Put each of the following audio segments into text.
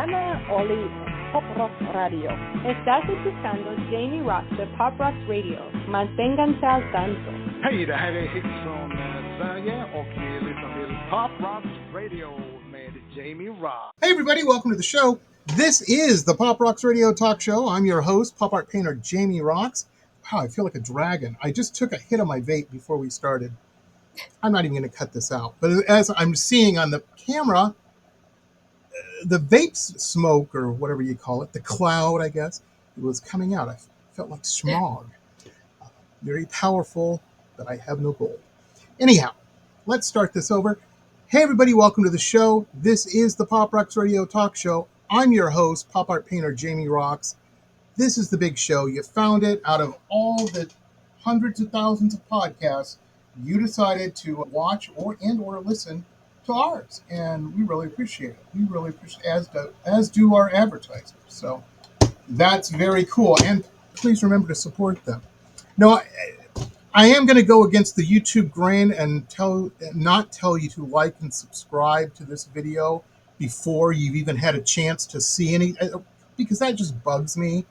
Ana Oli Pop Rock Radio. Estás escuchando Jamie Roxx de Pop Rock Radio. Manténganse al tanto. Hej, det här är Hits från Sverige och vi lyssnar till Pop Rock Radio med Jamie Roxx. Hey everybody, welcome to the show. This is the Pop Roxx Radio Talk Show. I'm your host, pop art painter Jamie Roxx. Wow, I feel like a dragon. I just took a hit of my vape before we started. I'm not even going to cut this out. But as I'm seeing on the camera, the vape smoke, or whatever you call it, the cloud, I guess, it was coming out. I felt like smog. Very powerful, but I have no goal. Anyhow, let's start this over. Hey everybody, welcome to the show. This is the Pop Roxx Radio Talk Show. I'm your host, pop art painter Jamie Roxx. This is the big show. You found it. Out of all the hundreds of thousands of podcasts, you decided to watch or listen to ours, and we really appreciate it. We really appreciate it, as do our advertisers. So that's very cool, and please remember to support them. No, I am going to go against the YouTube grain and not tell you to like and subscribe to this video before you've even had a chance to see any, because that just bugs me.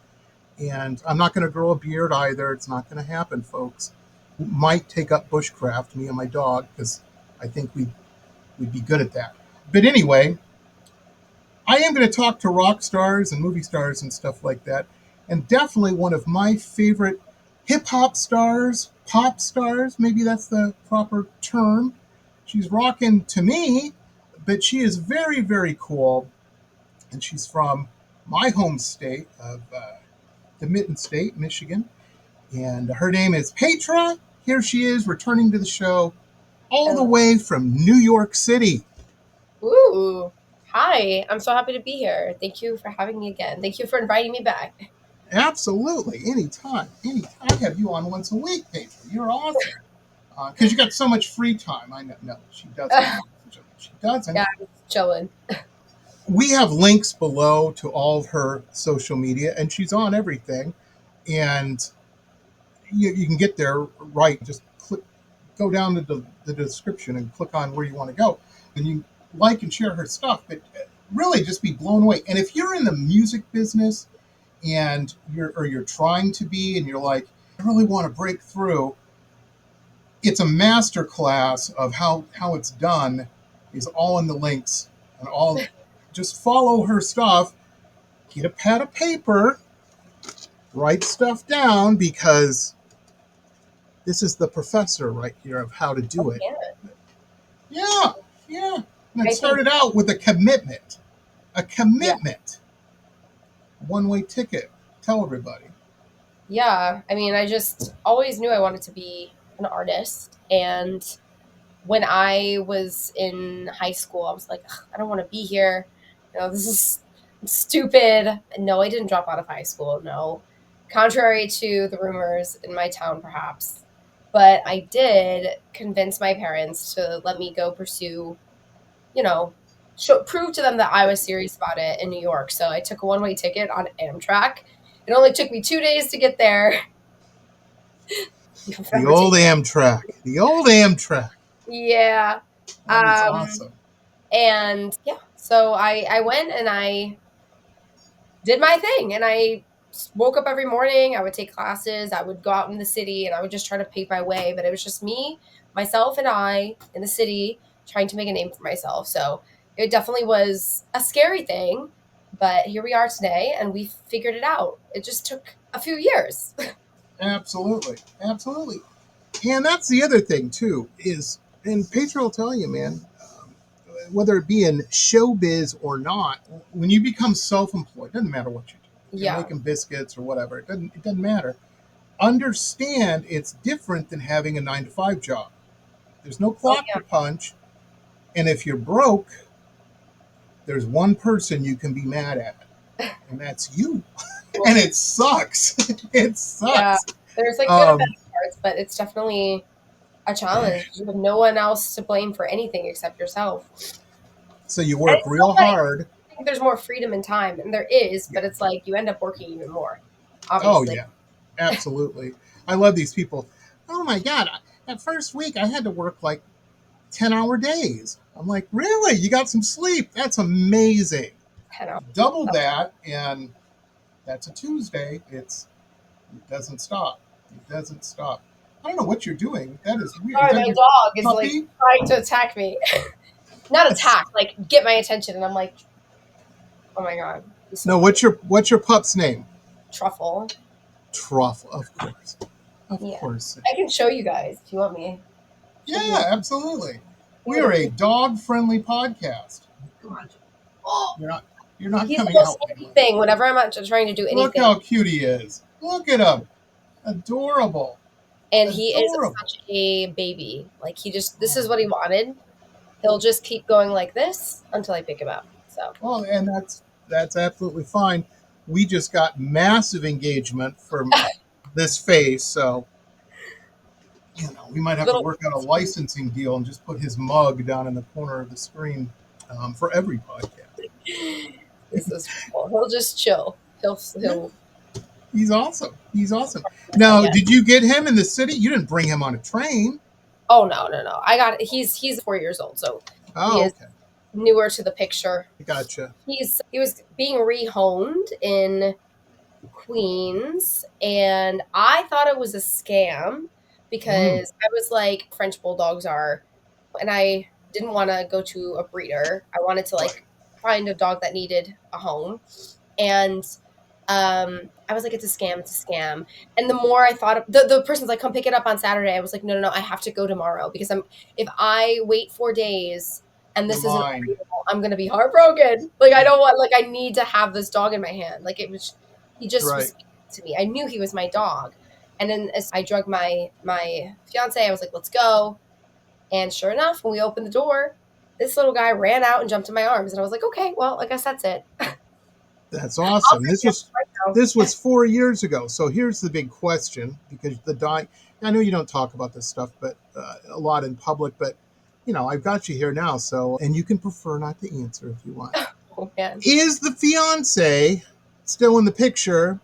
And I'm not going to grow a beard either. It's not going to happen, folks. We might take up bushcraft, me and my dog, because I think we'd be good at that. But anyway, I am going to talk to rock stars and movie stars and stuff like that. And definitely one of my favorite hip-hop stars, pop stars, maybe that's the proper term. She's rocking to me, but she is very, very cool. And she's from my home state of the Mitten State, Michigan. And her name is Paytra. Here she is returning to the show all the way from New York City. Ooh, hi. I'm so happy to be here. Thank you for having me again. Thank you for inviting me back. Absolutely. Anytime. I have you on once a week, Paytra. You're awesome. Because you got so much free time. I know. No, she doesn't. She doesn't. Yeah, I'm chilling. We have links below to all of her social media, and she's on everything. And you can get there right. Just go down to the description and click on where you want to go. And you like and share her stuff, but really just be blown away. And if you're in the music business and you're trying to be, and you're like, I really want to break through, it's a master class of how it's done. Is all in the links, and all. Just follow her stuff, get a pad of paper, write stuff down, because this is the professor right here of how to do it. Yeah. And it started out with a commitment. One-way ticket. Tell everybody. Yeah, I mean, I just always knew I wanted to be an artist. And when I was in high school, I was like, I don't want to be here. This is stupid. No, I didn't drop out of high school. No. Contrary to the rumors in my town, perhaps. But I did convince my parents to let me go pursue, prove to them that I was serious about it in New York. So I took a one-way ticket on Amtrak. It only took me 2 days to get there. The old Amtrak. Yeah. That's awesome. And yeah, so I went and I did my thing, and I woke up every morning. I would take classes. I would go out in the city, and I would just try to pave my way. But it was just me, myself, and I in the city trying to make a name for myself. So it definitely was a scary thing, but here we are today, and we figured it out. It just took a few years. Absolutely. And that's the other thing too, and Paytra will tell you, man, whether it be in showbiz or not, when you become self-employed, doesn't matter what you do. You're making biscuits or whatever. It doesn't matter. Understand it's different than having a 9-to-5 job. There's no clock to punch. And if you're broke, there's one person you can be mad at, and that's you. And it sucks. It sucks. Yeah, there's good and bad parts, but it's definitely a challenge. You have no one else to blame for anything except yourself. So you work real hard. I think there's more freedom in time, and there is, but it's like you end up working even more, obviously. Oh, yeah. Absolutely. I love these people. Oh, my God. That first week, I had to work like 10-hour days. I'm like, really? You got some sleep? That's amazing. 10 hours. Double that, and that's a Tuesday. It doesn't stop. It doesn't stop. I don't know what you're doing. That is weird. Sorry, Is that my your dog is puppy? like trying to attack me. Not attack, like get my attention, and I'm like, oh my god. So no, what's your pup's name? Truffle. Truffle, of course. Of Yeah. course. I can show you guys if you want me. Yeah, absolutely. We are a dog-friendly podcast. Oh, You're not he's the coming most out. handy thing whenever I'm trying to do anything. Look how cute he is. Look at him. Adorable. And he is Adorable. such a baby. Like this is what he wanted. He'll just keep going like this until I pick him up. So. Well, and that's absolutely fine. We just got massive engagement from this face, so we might have to work out a licensing deal and just put his mug down in the corner of the screen for every podcast. This is cool. He'll just chill. He'll. He's awesome. He's awesome. Now, did you get him in the city? You didn't bring him on a train. Oh no! He's 4 years old, so he is newer to the picture. Gotcha. He was being rehomed in Queens, and I thought it was a scam because I was like, French bulldogs are, and I didn't want to go to a breeder. I wanted to find a dog that needed a home, and I was like, it's a scam. And the more I thought of, the person's like, come pick it up on Saturday. I was like, no, I have to go tomorrow because if I wait 4 days and this isn't real, I'm going to be heartbroken. Like, I don't want, I need to have this dog in my hand. Like, he just was speaking to me. I knew he was my dog. And then as I drugged my fiance, I was like, let's go. And sure enough, when we opened the door, this little guy ran out and jumped in my arms. And I was like, okay, well, I guess that's it. That's awesome. This was 4 years ago. So here's the big question, because I know you don't talk about this stuff, but a lot in public, but I've got you here now. So, and you can prefer not to answer if you want. Oh, man. Is the fiance still in the picture,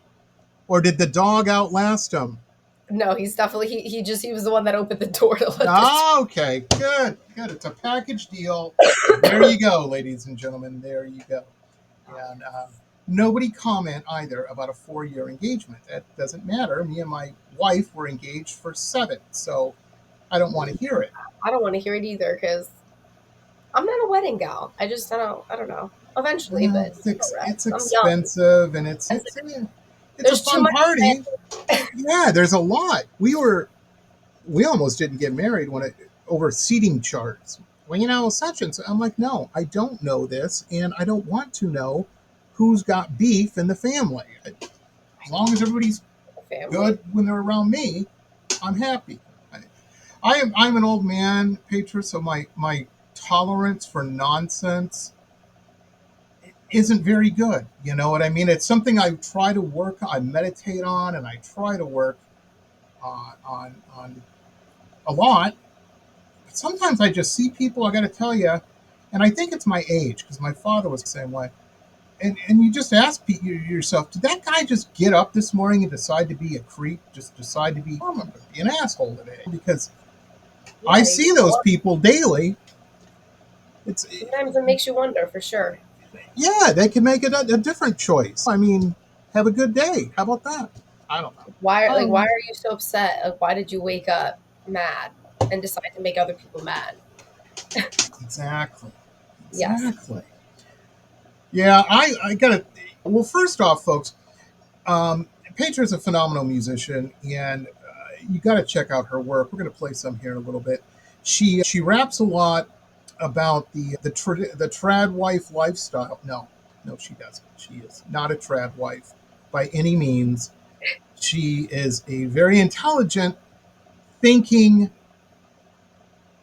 or did the dog outlast him? No, he's definitely, he was the one that opened the door to let okay. Good. It's a package deal. There you go, ladies and gentlemen. There you go. And, nobody comment either about a 4-year engagement. That doesn't matter. Me and my wife were engaged for 7, so I don't want to hear it. I don't want to hear it either because I'm not a wedding gal. I don't know. Eventually, but it's expensive and it's a fun party. Yeah, there's a lot. We almost didn't get married over seating charts. Well, such and so. I'm like, no, I don't know this, and I don't want to know who's got beef in the family. As long as everybody's good when they're around me, I'm happy. I'm an old man, Paytra, so my tolerance for nonsense isn't very good. You know what I mean? It's something I try to work on, I meditate on, and I try to work on a lot. But sometimes I just see people, I got to tell you, and I think it's my age, because my father was the same way. And you just ask yourself, did that guy just get up this morning and decide to be a creep? Just decide to be, I'm going to be an asshole today? Because I see those people daily. Sometimes it makes you wonder, for sure. Yeah, they can make a different choice. I mean, have a good day. How about that? I don't know. Why are you so upset? Like, why did you wake up mad and decide to make other people mad? Exactly. Yes. Yeah, I gotta. Well, first off, folks, Paytra is a phenomenal musician, and you got to check out her work. We're going to play some here in a little bit. She raps a lot about the trad wife lifestyle. No, she doesn't. She is not a trad wife by any means. She is a very intelligent, thinking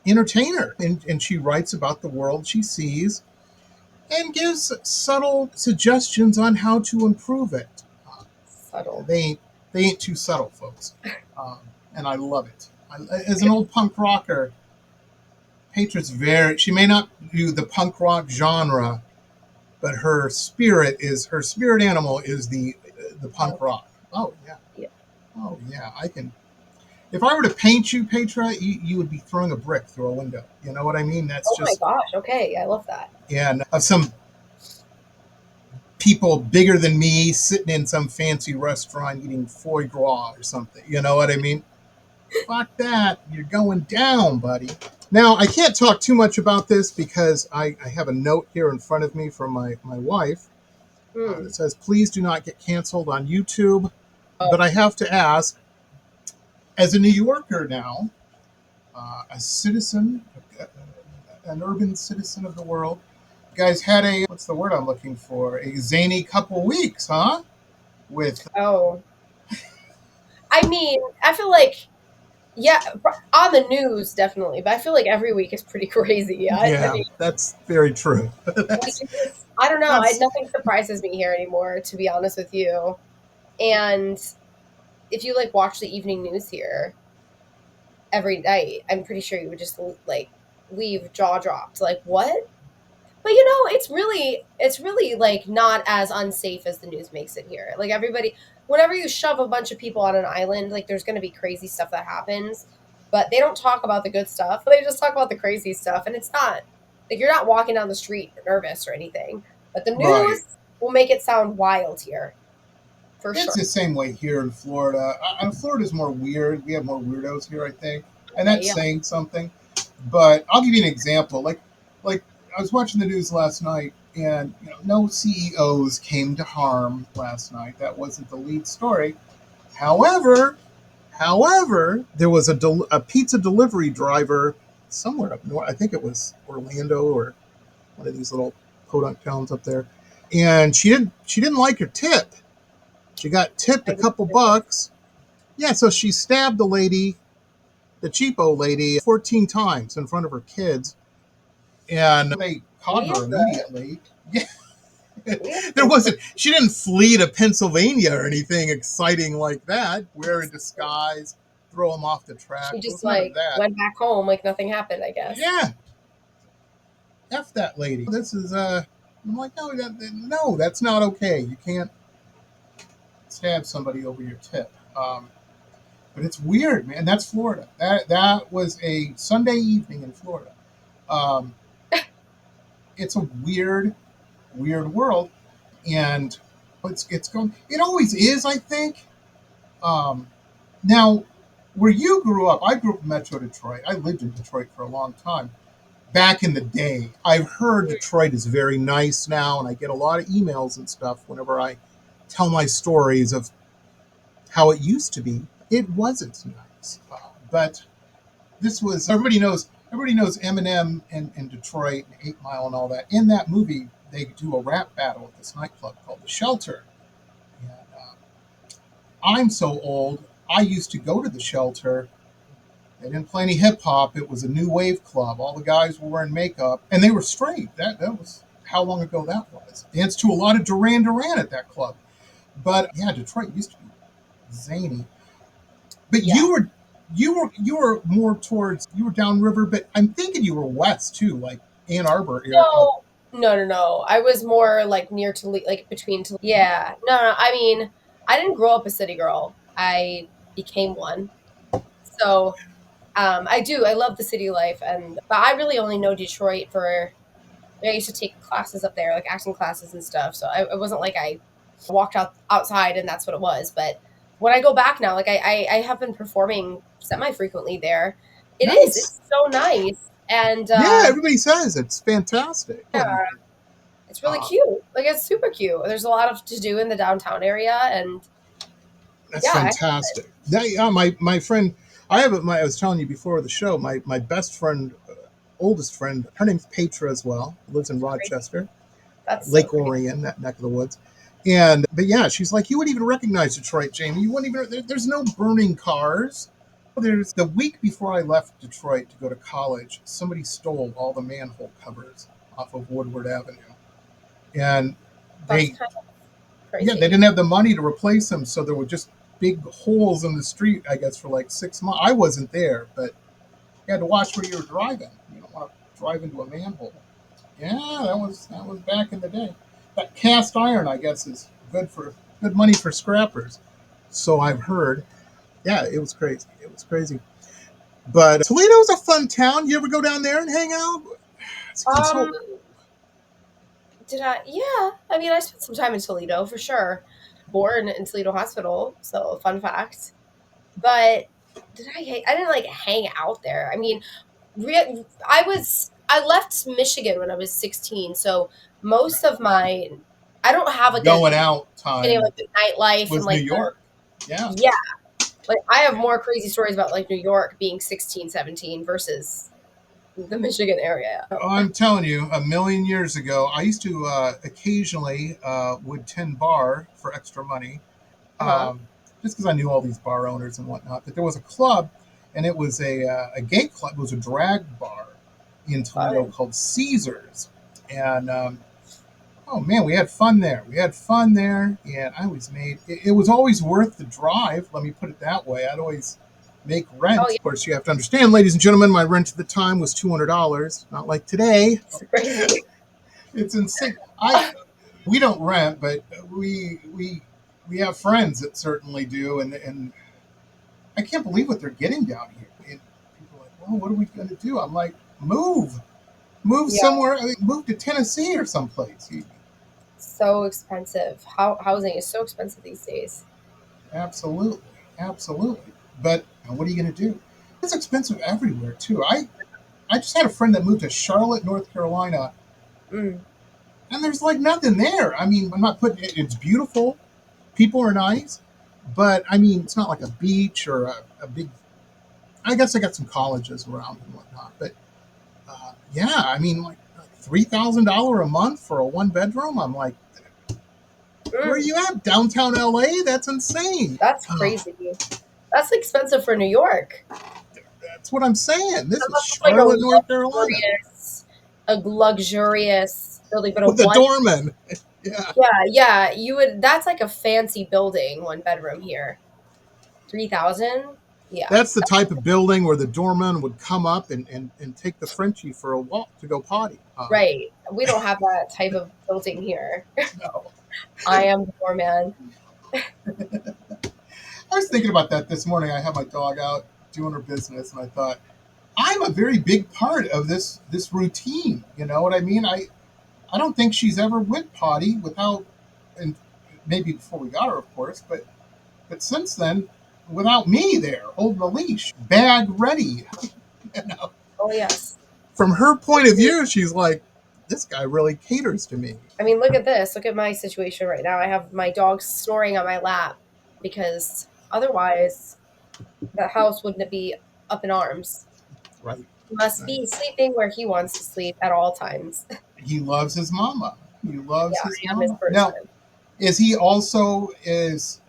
entertainer, and she writes about the world she sees and gives subtle suggestions on how to improve it. Subtle. They ain't too subtle, folks. And I love it. As an old punk rocker, Paytra's she may not do the punk rock genre, but her spirit animal is the punk rock. Oh, yeah. Oh, yeah. If I were to paint you, Paytra, you would be throwing a brick through a window. You know what I mean? That's my gosh. Okay. I love that. Yeah. Of some people bigger than me sitting in some fancy restaurant eating foie gras or something. You know what I mean? Fuck that. You're going down, buddy. Now, I can't talk too much about this because I have a note here in front of me from my wife that says, please do not get canceled on YouTube. But I have to ask, as a New Yorker now, a citizen, an urban citizen of the world, you guys had a, what's the word I'm looking for? A zany couple weeks, huh? With I mean, I feel like, yeah, on the news, definitely. But I feel like every week is pretty crazy. I mean, that's very true. I don't know. Nothing surprises me here anymore, to be honest with you. And if you like watch the evening news here every night, I'm pretty sure you would just like leave jaw dropped. Like, what? But you know, it's really like not as unsafe as the news makes it here. Like everybody, whenever you shove a bunch of people on an island, like there's going to be crazy stuff that happens, but they don't talk about the good stuff. They just talk about the crazy stuff, and it's not like you're not walking down the street nervous or anything. But the news will make it sound wild here. For sure. It's the same way here in Florida. Florida's more weird. We have more weirdos here, I think, and that's saying something. But I'll give you an example. Like I was watching the news last night, and no CEOs came to harm last night. That wasn't the lead story. However, there was a pizza delivery driver somewhere up north. I think it was Orlando or one of these little podunk towns up there, and she didn't like her tip. She got tipped a couple bucks. Yeah, so she stabbed the lady, the cheapo lady, 14 times in front of her kids. And they caught her immediately. Yeah. She didn't flee to Pennsylvania or anything exciting like that. Wear a disguise, throw them off the track. She just went back home like nothing happened, I guess. Yeah. F that lady. This is, I'm like, no, that's not okay. You can't stab somebody over your tip. But it's weird, man. That's Florida. That was a Sunday evening in Florida. It's a weird world, and it's going. It always is, I think. Now, where you grew up, I grew up in Metro Detroit. I lived in Detroit for a long time. Back in the day, I've heard Detroit is very nice now, and I get a lot of emails and stuff whenever I tell my stories of how it used to be. It wasn't nice, but this was. Everybody knows Eminem in Detroit, and 8 Mile, and all that. In that movie, they do a rap battle at this nightclub called The Shelter. And, I'm so old. I used to go to The Shelter. They didn't play any hip hop. It was a new wave club. All the guys were wearing makeup, and they were straight. That was how long ago that was. Danced to a lot of Duran Duran at that club. But yeah, Detroit used to be zany. But you were more towards, you were downriver, but I'm thinking you were west too, like Ann Arbor area. No. I was more like near to like between. Yeah. No. I mean, I didn't grow up a city girl. I became one. So I do. I love the city life, but I really only know Detroit for. I used to take classes up there, like acting classes and stuff. So it wasn't like I walked outside and that's what it was. But when I go back now, like I have been performing semi-frequently there. It's so nice. And yeah, everybody says it's fantastic. Yeah, it's really cute. Like it's super cute. There's a lot to do in the downtown area, and that's fantastic. My friend, I was telling you before the show, my best friend, oldest friend, her name's Paytra as well. Lives in Rochester. That's Lake Orion, that neck of the woods. But yeah, she's like, you wouldn't even recognize Detroit, Jamie. You wouldn't even. There's no burning cars. There's the week before I left Detroit to go to college, somebody stole all the manhole covers off of Woodward Avenue, and they didn't have the money to replace them, so there were just big holes in the street, I guess, for like 6 months. I wasn't there, but you had to watch where you were driving. You don't want to drive into a manhole. Yeah, that was back in the day. That cast iron, I guess, is good money for scrappers. So I've heard. Yeah, it was crazy. But Toledo's a fun town. You ever go down there and hang out? Did I? Yeah. I mean, I spent some time in Toledo for sure. Born in Toledo Hospital, so fun fact. But I didn't like hang out there. I mean, I left Michigan when I was 16, so most of my I don't have like Going a out any of time like the nightlife and was New like the York. Yeah. yeah, like I have more crazy stories about like New York being 16, 17 versus the Michigan area. Oh, I'm telling you, a million years ago, I used to occasionally would tend bar for extra money, Uh-huh. just because I knew all these bar owners and whatnot. But there was a club, and it was a gay club. It was a drag bar in Toledo Fun. called Caesars, and oh man, we had fun there. We had fun there, and I always made it was always worth the drive. Let me put it that way. I'd always make Oh rent. yeah, Of course, you have to understand, ladies and gentlemen, my rent at the time was $200. Not like today. it's crazy. It's insane. I We don't rent, but we have friends that certainly do, and I can't believe what they're getting down here. And people are like, well, what are we going to do? I'm like, move Yeah, somewhere. I mean, move to Tennessee or someplace. so expensive. Housing is so expensive these days. Absolutely, absolutely. But what are you going to do? It's expensive everywhere too. I just had a friend that moved to Charlotte, North Carolina, Mm. and there's like nothing there. I mean, I'm not putting it. It's beautiful. People are nice, but I mean, it's not like a beach or a big. I guess I got some colleges around and whatnot, but yeah, I mean, like $3,000 a month for a one bedroom. I'm like, where are Mm. you at? Downtown LA? That's insane. That's Oh, crazy. That's expensive for New York. that's what I'm saying. This is Unless it's like Charlotte, North Carolina, a luxurious building, but a with a one, doorman. Yeah, yeah, you would. That's like a fancy building, one bedroom here. 3,000. Yeah, that's the type of building where the doorman would come up and take the Frenchie for a walk to go potty. right. We don't have that type of building here. No. I am the doorman. I was thinking about that this morning. I had my dog out doing her business, and I thought, I'm a very big part of this routine. You know what I mean? I don't think she's ever went potty without, and maybe before we got her, of course, but since then, without me there holding the leash, bag ready. You know, Oh yes. from her point of view, she's like, this guy really caters to me. I mean, look at this. Look at my situation right now. I have my dog snoring on my lap because otherwise the house wouldn't be up in arms. Right? He must Right. be sleeping where he wants to sleep at all times. He loves his mama. He loves Yeah, his I am his mama. Now, person. is he also is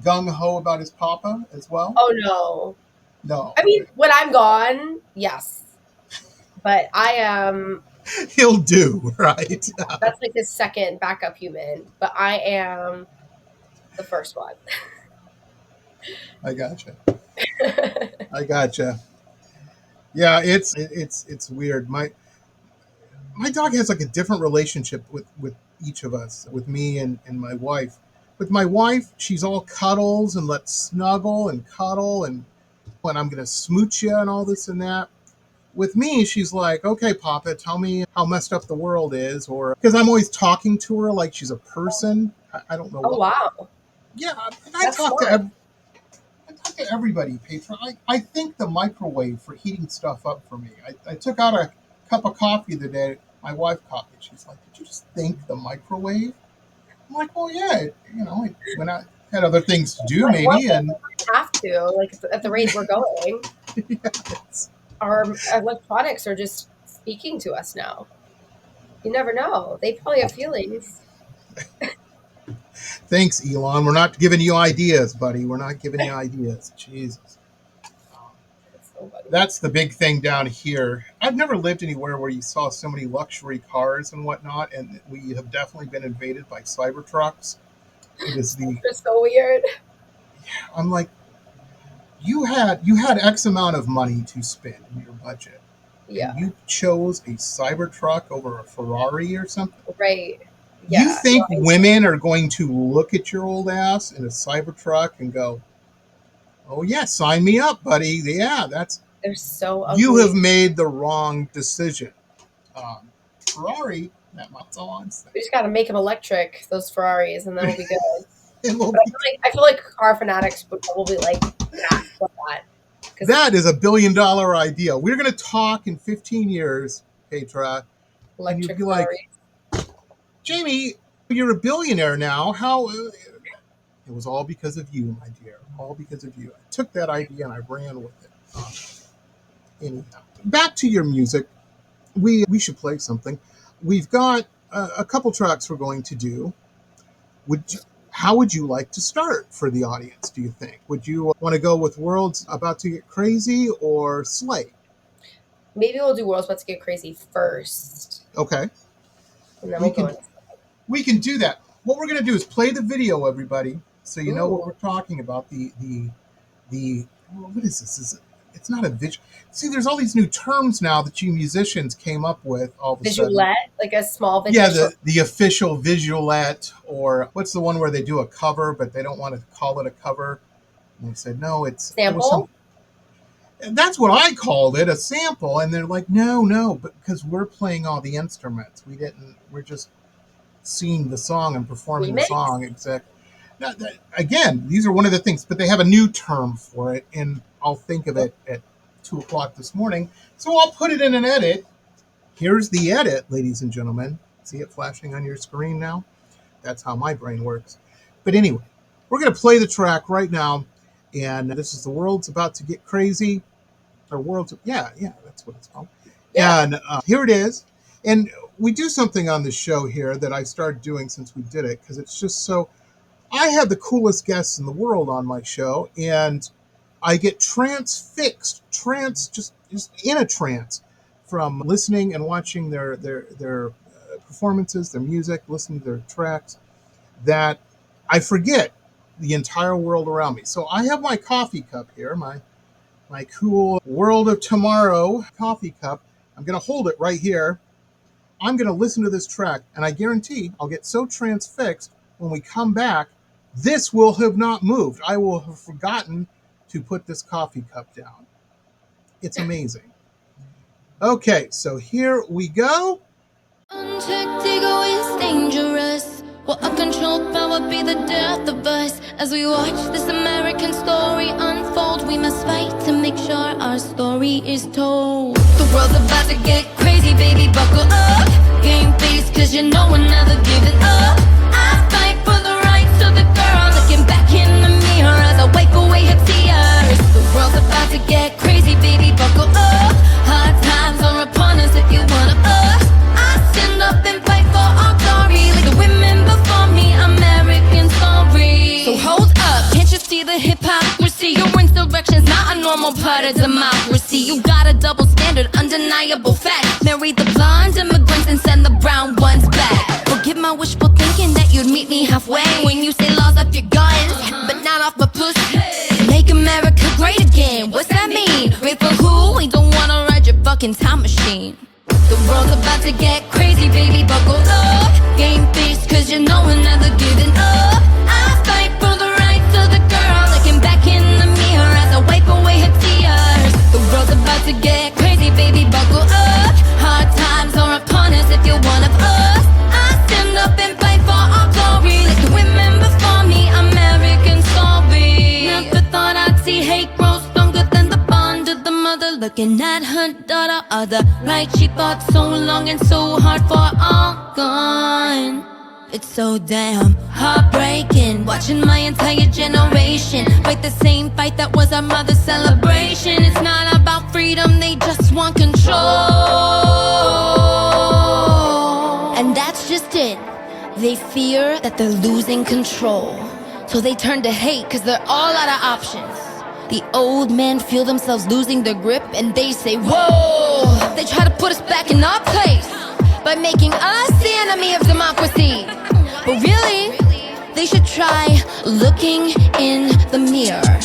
gung ho about his papa as well? Oh no. No. I mean, Okay. when I'm gone, yes. But I am He'll do, right? that's like his second backup human, but I am the first one. I gotcha. I gotcha. Yeah, it's weird. My dog has like a different relationship with each of us, with me and my wife. With my wife, she's all cuddles and let's snuggle and cuddle and when I'm gonna smooch you and all this and that. With me, she's like, okay, Papa, tell me how messed up the world is, or because I'm always talking to her like she's a person. I don't know Oh what. wow. Yeah, That's smart. I talk to everybody, Paytra. I think the microwave for heating stuff up for me. I took out a cup of coffee the day my wife caught me. She's like, did you just think the microwave? I'm like, well, yeah, when I had other things to do, One maybe, day and we might have to, like at the rate we're going, yes. our electronics are just speaking to us now. You never know. They probably have feelings. Thanks, Elon. We're not giving you ideas, buddy. We're not giving you ideas. Jesus. That's so funny. That's the big thing down here. I've never lived anywhere where you saw so many luxury cars and whatnot, and we have definitely been invaded by cyber trucks. It is the They're so weird. I'm like, you had X amount of money to spend in your budget, and Yeah, you chose a Cybertruck over a Ferrari or something. right. You Yeah. think women are going to look at your old ass in a Cybertruck and go, "Oh yeah, sign me up, buddy. Yeah, that's They're so you have ugly. made the wrong decision." Ferrari. That mouth's all on. We just got to make them electric, those Ferraris, and then we'll be good. But I feel like car fanatics would probably like that. That is $1 billion idea. We're going to talk in 15 years, Paytra, and you'd be like, Jamie, you're a billionaire now. How? It was all because of you, my dear. All because of you. I took that idea and I ran with it. Anyhow, back to your music. We should play something. We've got a couple tracks we're going to do. How would you like to start for the audience, do you think? Would you want to go with World's About to Get Crazy or Slay? Maybe we'll do World's About to Get Crazy first. Okay. And then we can do that. What we're going to do is play the video, everybody, so you know what we're talking about. What is this? It's not a visual. See, there's all these new terms now that you musicians came up with all of a sudden. Visualette, like a small visual. Yeah, the official visualette, or what's the one where they do a cover, but they don't want to call it a cover? And they said, no, it's... Sample? That's what I called it, a sample. And they're like, no, because we're playing all the instruments. We're just singing the song and performing the song. Exactly. Again, these are one of the things, but they have a new term for it, and I'll think of it at 2 o'clock this morning. So I'll put it in an edit. Here's the edit, ladies and gentlemen. See it flashing on your screen now? That's how my brain works. But anyway, we're going to play the track right now. And this is The World's About to Get Crazy. Or yeah, that's what it's called. Yeah. And here it is. And we do something on the show here that I started doing since we did it, because it's just so... I have the coolest guests in the world on my show, and I get transfixed, just in a trance from listening and watching their performances, their music, listening to their tracks, that I forget the entire world around me. So I have my coffee cup here, my cool World of Tomorrow coffee cup. I'm going to hold it right here. I'm going to listen to this track, and I guarantee I'll get so transfixed when we come back, this will have not moved. I will have forgotten to put this coffee cup down. It's amazing. Okay, so here we go. Unchecked ego is dangerous. Will a controlled power be the death of us? As we watch this American story unfold, we must fight to make sure our story is told. The world's about to get crazy, baby, buckle up. Game face, cause you know we're never giving up. I fight for the rights of the girl, looking back in the mirror as I wipe away her tears. The world's about to get crazy, baby, buckle up. Hard times are upon us if you one of us. I stand up and fight for our glory, like the women before me, American story. So hold up, can't you see the hypocrisy? Your insurrection's not a normal part of democracy. You got a double standard, undeniable fact. Marry the blonde immigrants and send the brown ones back. Forgive my wishful thinking that you'd meet me halfway when you say laws off your guns, but not off my pussy. Make America great again, what's that mean? Great for who? We don't wanna ride your fucking time machine. The world's about to get crazy, baby, buckle up. Game face, cause you know we're never giving up. I fight for the rights of the girl, looking back in the mirror as I wipe away her tears. The world's about to get crazy, baby, buckle up. Hard times are upon us if you're one of us. I stand up and fight for our glory, like the women before me, American story. Never thought I'd see hate grow stronger than the bond of the mother looking at her daughter. Other right she fought so long and so hard for all gone. It's so damn heartbreaking, watching my entire generation fight the same fight that was our mother's celebration. It's not about freedom, they just want control. And that's just it. They fear that they're losing control, so they turn to hate cause they're all out of options. The old men feel themselves losing their grip and they say, whoa! They try to put us back in our place by making us the enemy of democracy. But really, they should try looking in the mirror.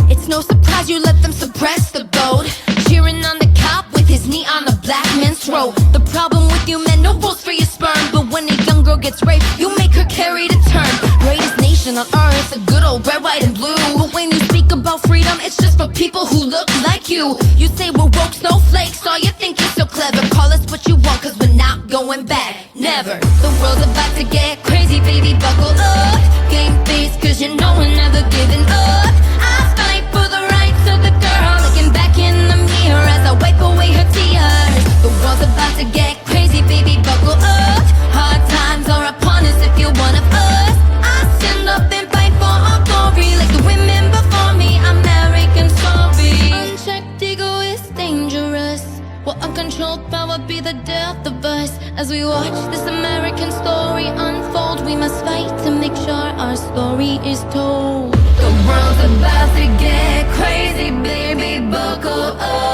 It's no surprise you let them suppress the vote, cheering on the cop with his knee on the black man's throat. The problem with you men, no rules for your sperm, but when a young girl gets raped, you make her carry the term. Greatest nation on earth, a good old red, white, and blue. But when you speak about about freedom, it's just for people who look like you. You say we're woke snowflakes, all you think is so clever. Call us what you want, cause we're not going back, never. The world's about to get crazy, baby, buckle up. Game face, cause you know we're never giving up. I fight for the rights of the girl, looking back in the mirror as I wipe away her tears. The world's about to get crazy, baby, buckle up. Hard times are upon us if you're one of us. I stand up and fight for our glory, like the women before me, American story. Unchecked ego is dangerous. Will uncontrolled power be the death of us? As we watch this American story unfold, we must fight to make sure our story is told. The world's about to get crazy, baby, buckle up.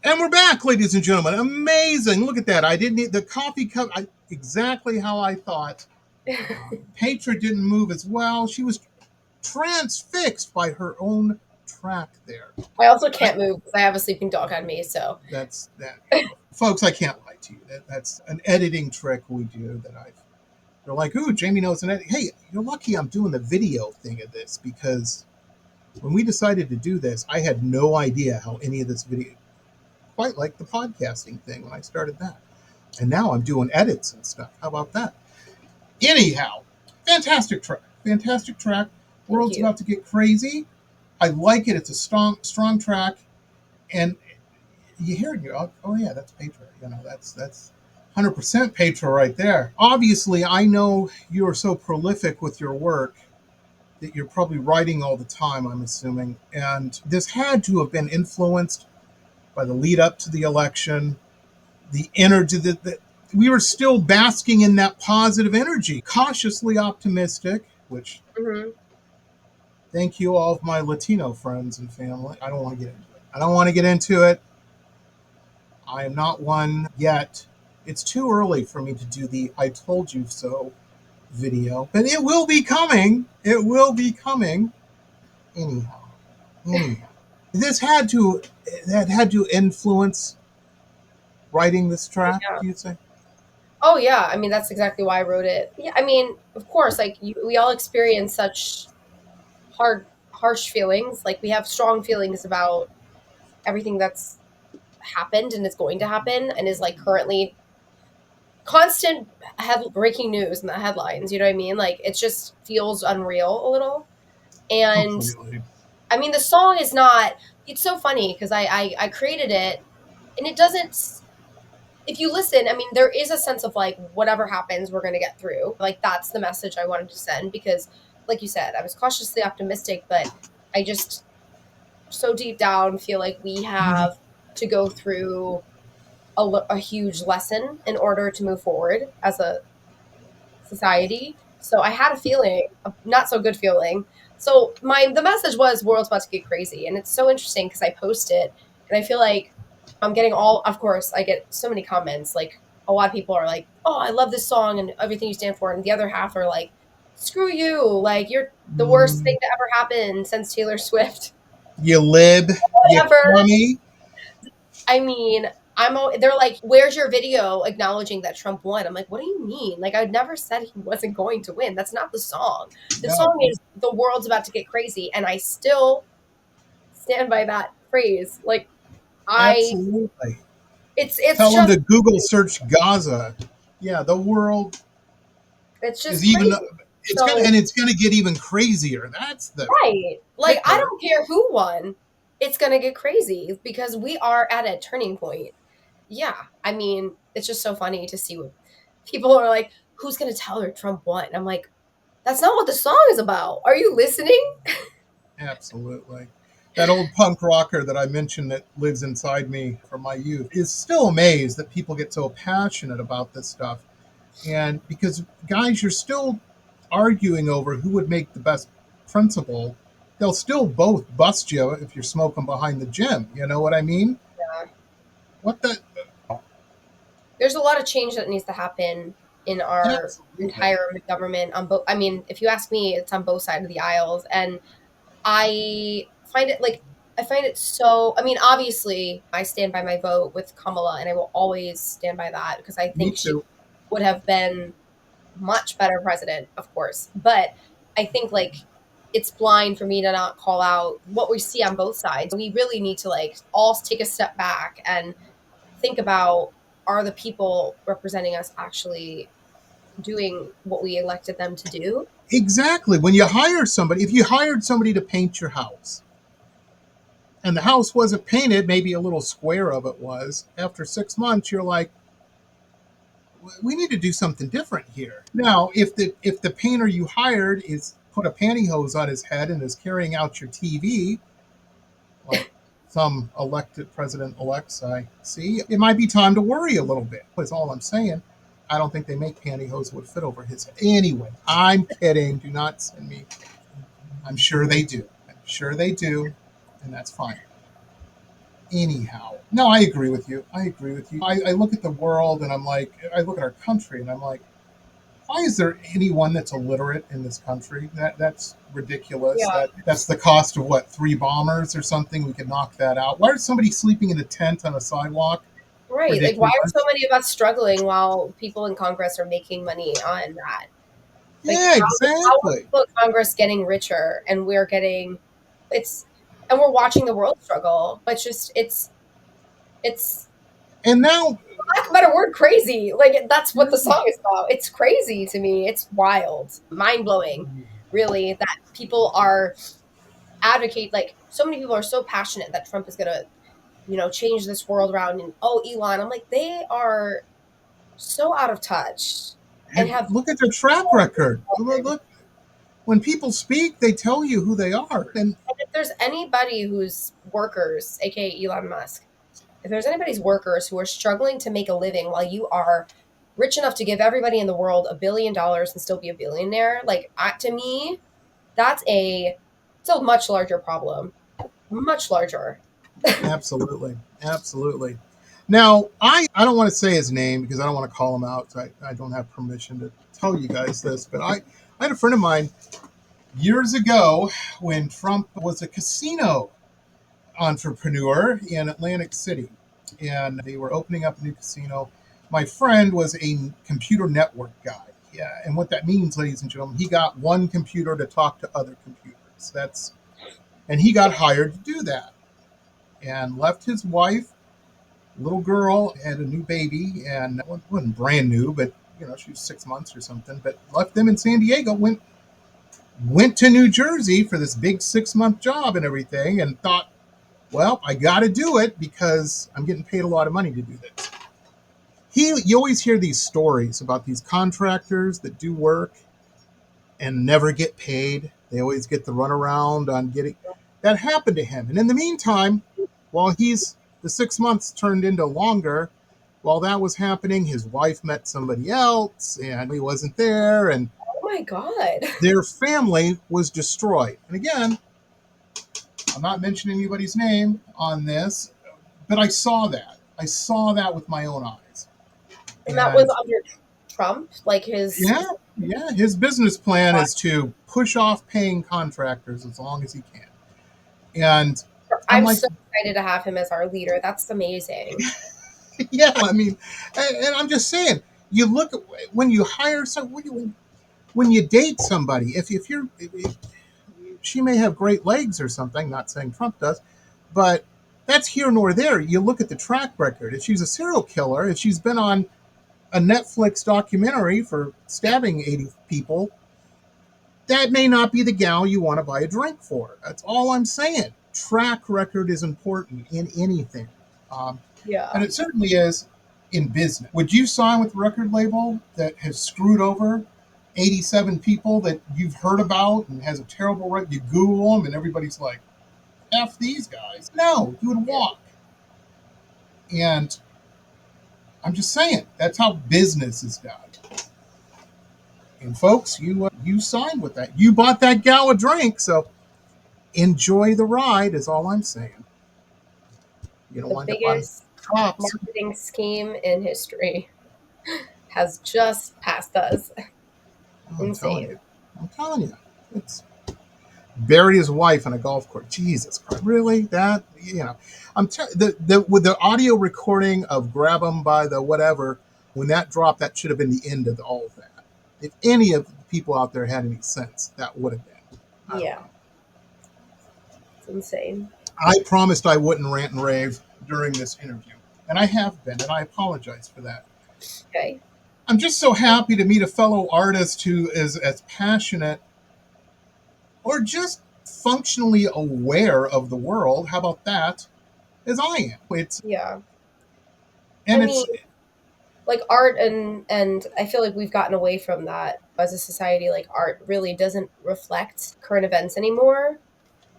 And we're back, ladies and gentlemen. Amazing. Look at that. I didn't need the coffee cup. Exactly how I thought. Paytra didn't move as well. She was transfixed by her own track there. I also can't move because I have a sleeping dog on me, so. That's that. Folks, I can't lie to you. That's an editing trick we do that they're like, ooh, Jamie knows an edit. Hey, you're lucky I'm doing the video thing of this, because when we decided to do this, I had no idea how any of this video, quite like the podcasting thing when I started that. And now I'm doing edits and stuff. How about that? Anyhow, fantastic track. Fantastic track. World's about to get crazy. I like it. It's a strong track. And you hear it, you go, oh yeah, that's Paytra. You know, that's 100% Paytra right there. Obviously, I know you are so prolific with your work that you're probably writing all the time, I'm assuming. And this had to have been influenced by the lead up to the election, the energy that we were still basking in that positive energy, cautiously optimistic, which thank you all of my Latino friends and family. I don't want to get into it. I am not one yet. It's too early for me to do the I told you so video, but it will be coming. It will be coming. Anyhow. This had to influence writing this track, do you say? Oh yeah, I mean that's exactly why I wrote it. Yeah, I mean, of course, like we all experience such harsh feelings. Like we have strong feelings about everything that's happened and is going to happen and is like currently constant breaking news in the headlines. You know what I mean? Like it just feels unreal a little. And Absolutely. I mean, the song is not. It's so funny because I created it, and it doesn't. If you listen, I mean, there is a sense of like, whatever happens, we're going to get through. Like, that's the message I wanted to send because, like you said, I was cautiously optimistic, but I just so deep down feel like we have to go through a huge lesson in order to move forward as a society. So I had a feeling, a not so good feeling. So the message was world's about to get crazy. And it's so interesting because I post it and I feel like I'm getting of course, I get so many comments. Like a lot of people are like, oh, I love this song and everything you stand for. And the other half are like, screw you. Like you're the worst thing to ever happen since Taylor Swift. You lib. Whatever. You crummy. I mean, they're like, where's your video acknowledging that Trump won? I'm like, what do you mean? Like, I never said he wasn't going to win. That's not the song. The song is the world's about to get crazy. And I still stand by that phrase. Like, Absolutely. It's Tell just, them to Google search Gaza. Yeah, the world it's just is even, crazy. it's gonna get even crazier. That's the right. Like, I don't care who won. It's going to get crazy because we are at a turning point. Yeah. I mean, it's just so funny to see what people are like, who's going to tell her Trump won? I'm like, that's not what the song is about. Are you listening? Absolutely. That old punk rocker that I mentioned that lives inside me from my youth is still amazed that people get so passionate about this stuff. And because, guys, you're still arguing over who would make the best principal. They'll still both bust you if you're smoking behind the gym. You know what I mean? Yeah. What the? There's a lot of change that needs to happen in our entire government. I mean, if you ask me, it's on both sides of the aisles. And I find it so, I mean, obviously I stand by my vote with Kamala and I will always stand by that because I think she would have been much better president, of course. But I think like it's blind for me to not call out what we see on both sides. We really need to like all take a step back and think about, are the people representing us actually doing what we elected them to do? Exactly. When you hire somebody, if you hired somebody to paint your house and the house wasn't painted, maybe a little square of it was, after 6 months, you're like, we need to do something different here. Now, if the painter you hired is put a pantyhose on his head and is carrying out your TV, like some elected president-elects I see, it might be time to worry a little bit. That's all I'm saying. I don't think they make pantyhose would fit over his head. Anyway, I'm kidding. Do not send me. I'm sure they do. I'm sure they do, and that's fine. Anyhow, no, I agree with you. I agree with you. I look at the world and I'm like, I look at our country and I'm like, why is there anyone that's illiterate in this country? That's ridiculous. Yeah. That's the cost of what, 3 bombers or something? We could knock that out. Why is somebody sleeping in a tent on a sidewalk? Right. Ridiculous. Like, why are so many of us struggling while people in Congress are making money on that? Like, Yeah, how are exactly. people in Congress getting richer and we're getting and we're watching the world struggle? But it's And now, for lack of a better word, crazy. Like, that's what the song is about. It's crazy to me. It's wild, mind blowing, really, that people are advocate. Like, so many people are so passionate that Trump is gonna, change this world around. And Elon, I'm like, they are so out of touch and have. look at their track record. Look, when people speak, they tell you who they are. And if there's anybody who's workers, aka Elon Musk, if there's anybody's workers who are struggling to make a living while you are rich enough to give everybody in the world $1 billion and still be a billionaire, like, to me, it's a much larger problem, much larger. absolutely, absolutely. Now, I don't want to say his name because I don't want to call him out. So I don't have permission to tell you guys this, but I had a friend of mine years ago when Trump was a casino entrepreneur in Atlantic City, and they were opening up a new casino. My friend was a computer network guy. Yeah, and what that means, ladies and gentlemen, he got one computer to talk to other computers. And he got hired to do that, and left his wife, little girl, had a new baby, and it wasn't brand new, but she was 6 months or something. But left them in San Diego, went to New Jersey for this big 6-month job and everything, and thought, well, I got to do it because I'm getting paid a lot of money to do this. You always hear these stories about these contractors that do work and never get paid. They always get the runaround on getting. That happened to him. And in the meantime, while the 6 months turned into longer, while that was happening, his wife met somebody else and he wasn't there. And Oh my God. their family was destroyed. And again, I'm not mentioning anybody's name on this, but I saw that. I saw that with my own eyes. And that was under Trump, like his. Yeah. His business plan is to push off paying contractors as long as he can. And I'm like, so excited to have him as our leader. That's amazing. Yeah, I mean, and I'm just saying, you look at when you hire someone, when you date somebody, if she may have great legs or something, not saying Trump does, but that's here nor there. You look at the track record. If she's a serial killer, if she's been on a Netflix documentary for stabbing 80 people, that may not be the gal you want to buy a drink for. That's all I'm saying. Track record is important in anything. Yeah. And it certainly is in business. Would you sign with a record label that has screwed over 87 people that you've heard about and has a terrible record? You Google them and everybody's like, F these guys. No, you would walk. And I'm just saying, that's how business is done. And folks, you signed with that. You bought that gal a drink, so enjoy the ride is all I'm saying. You don't want the biggest marketing scheme in history has just passed us. Insane. I'm telling you. It's buried his wife on a golf course. Jesus Christ. Really? That, with the audio recording of grab him by the whatever, when that dropped, that should have been the end of all of that. If any of the people out there had any sense, that would have been. Yeah. It's insane. I promised I wouldn't rant and rave during this interview, and I have been, and I apologize for that. Okay. I'm just so happy to meet a fellow artist who is as passionate or just functionally aware of the world. How about that? As I am. It's Yeah. and I it's mean, like art and I feel like we've gotten away from that as a society. Like art really doesn't reflect current events anymore.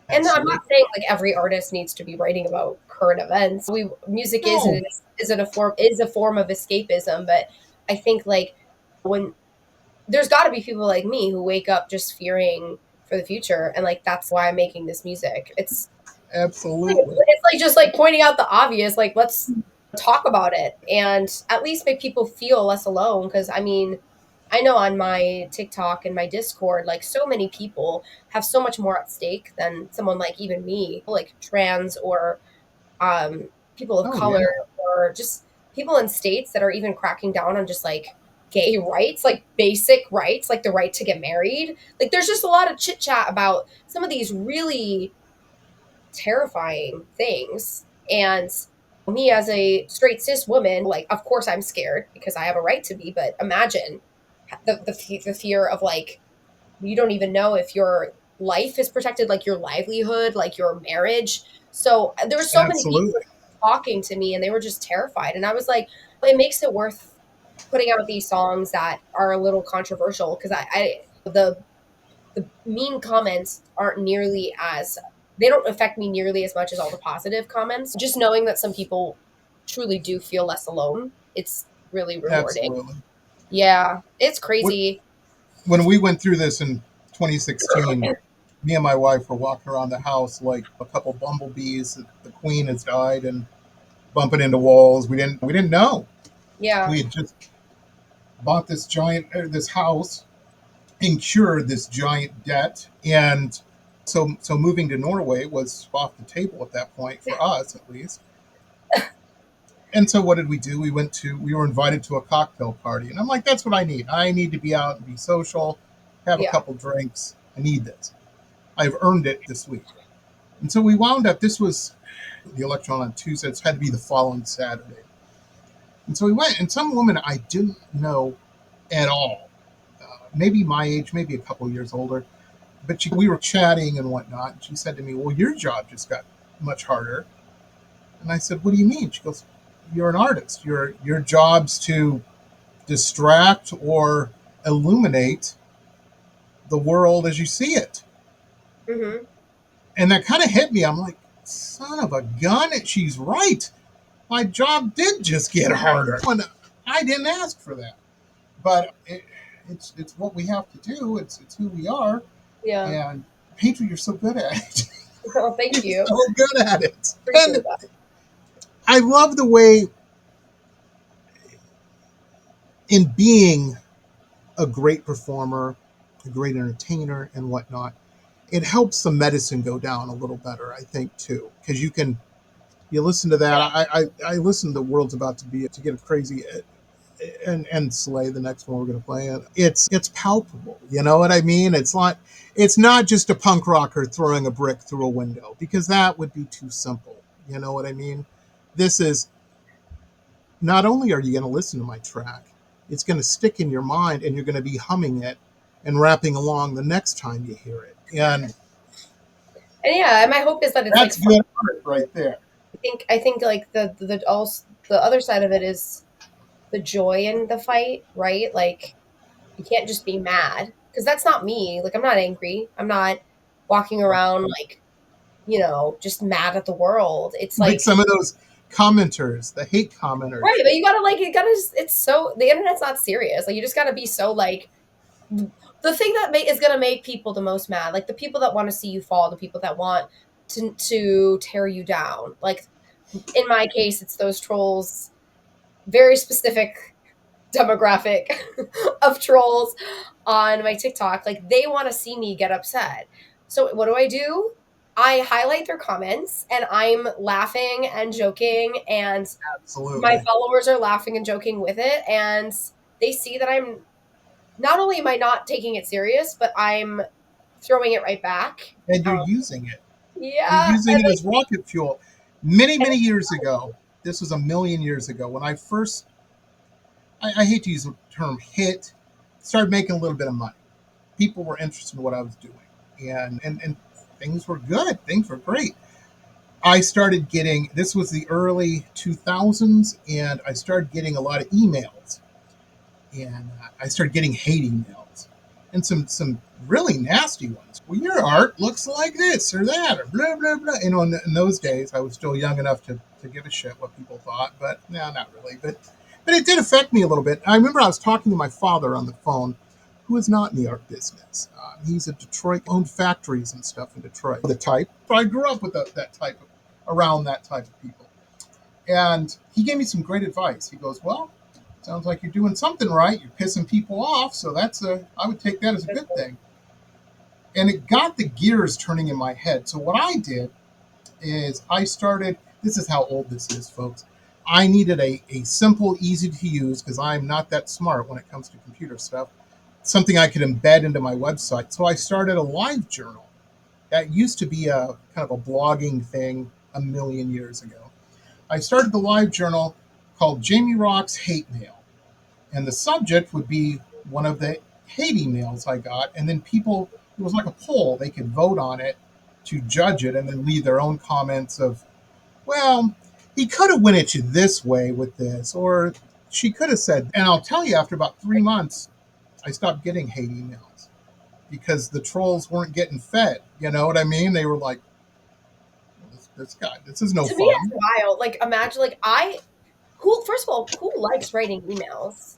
And I'm absolutely not saying like every artist needs to be writing about current events. Music no, is a form of escapism, but I think like when there's got to be people like me who wake up just fearing for the future, and like that's why I'm making this music. absolutely. It's like just like pointing out the obvious. Like let's talk about it and at least make people feel less alone. Because I mean, I know on my TikTok and my Discord, like so many people have so much more at stake than someone like even me, like trans or people of Oh color yeah, or just people in states that are even cracking down on just like gay rights, like basic rights, like the right to get married. Like there's just a lot of chit chat about some of these really terrifying things. And me as a straight cis woman, like of course I'm scared because I have a right to be, but imagine the fear of like you don't even know if your life is protected, like your livelihood, like your marriage. So there were so many people absolutely. talking to me and they were just terrified. And I was like, it makes it worth putting out these songs that are a little controversial because the mean comments aren't nearly as they don't affect me nearly as much as all the positive comments. Just knowing that some people truly do feel less alone, it's really rewarding. Absolutely. Yeah, it's crazy. When we went through this in 2016, me and my wife were walking around the house like a couple bumblebees. The queen has died and bumping into walls. We didn't know. Yeah. We had just bought this house, incurred this giant debt, and so moving to Norway was off the table at that point for us at least. And so what did we do? We were invited to a cocktail party, and I'm like, that's what I need. I need to be out and be social, have a Yeah. couple drinks. I need this. I've earned it this week. And so we wound up. This was the election on Tuesday. It had to be the following Saturday. And so we went, and some woman I didn't know at all, maybe my age, maybe a couple years older, but we were chatting and whatnot. And she said to me, "Well, your job just got much harder." And I said, "What do you mean?" She goes, "You're an artist. Your job's to distract or illuminate the world as you see it." Mm-hmm. And that kind of hit me. I'm like, son of a gun, she's right. My job did just get harder. When I didn't ask for that. But it's what we have to do. It's who we are. Yeah. And Paytra, you're so good at it. Well, thank you. So good at it. Appreciate And that. I love the way, in being a great performer, a great entertainer, and whatnot, it helps the medicine go down a little better, I think, too. Because you listen to that. I listen to World's About to get crazy and Slay, the next one we're going to play. It's palpable. You know what I mean? It's not just a punk rocker throwing a brick through a window, because that would be too simple. You know what I mean? This is, not only are you going to listen to my track, it's going to stick in your mind and you're going to be humming it and rapping along the next time you hear it. And yeah, and my hope is that it's that's like good art right there. I think like the other side of it is the joy in the fight, right? Like you can't just be mad because that's not me. Like I'm not angry. I'm not walking around like, just mad at the world. It's Like like some of those commenters, the hate commenters. right, but you gotta like it's so the internet's not serious. Like you just gotta be so like the thing that is gonna make people the most mad, like the people that want to see you fall, the people that want to tear you down. Like in my case, it's those trolls, very specific demographic of trolls on my TikTok. Like they want to see me get upset. So what do? I highlight their comments and I'm laughing and joking and Absolutely. my followers are laughing and joking with it and they see that I'm not only am I not taking it serious, but I'm throwing it right back. And you're using it. You're Yeah. using And it as rocket fuel. Many, and many years ago, this was a million years ago, when I first, I hate to use the term hit, started making a little bit of money. People were interested in what I was doing. And things were good. Things were great. I started getting, this was the early 2000s, and I started getting a lot of emails. And I started getting hate emails and some really nasty ones. Well, your art looks like this or that or blah, blah, blah. You know, in those days, I was still young enough to give a shit what people thought, but no, not really. But it did affect me a little bit. I remember I was talking to my father on the phone, who is not in the art business. He's a Detroit, owned factories and stuff in Detroit. The type. I grew up with that type of, around that type of people. And he gave me some great advice. He goes, well, sounds like you're doing something right. You're pissing people off. So I would take that as a good thing. And it got the gears turning in my head. So what I did is I started, this is how old this is, folks. I needed a simple, easy to use, because I'm not that smart when it comes to computer stuff, something I could embed into my website. So I started a live journal. That used to be a kind of a blogging thing a million years ago. I started the live journal called Jamie Roxx Hate Mail. And the subject would be one of the hate emails I got. And then people, it was like a poll. They could vote on it to judge it and then leave their own comments of, well, he could have went at you this way with this, or she could have said, and I'll tell you, after about 3 months, I stopped getting hate emails because the trolls weren't getting fed. You know what I mean? They were like, this guy, this is no to fun. me, it's wild. Like, imagine, like, first of all, who likes writing emails?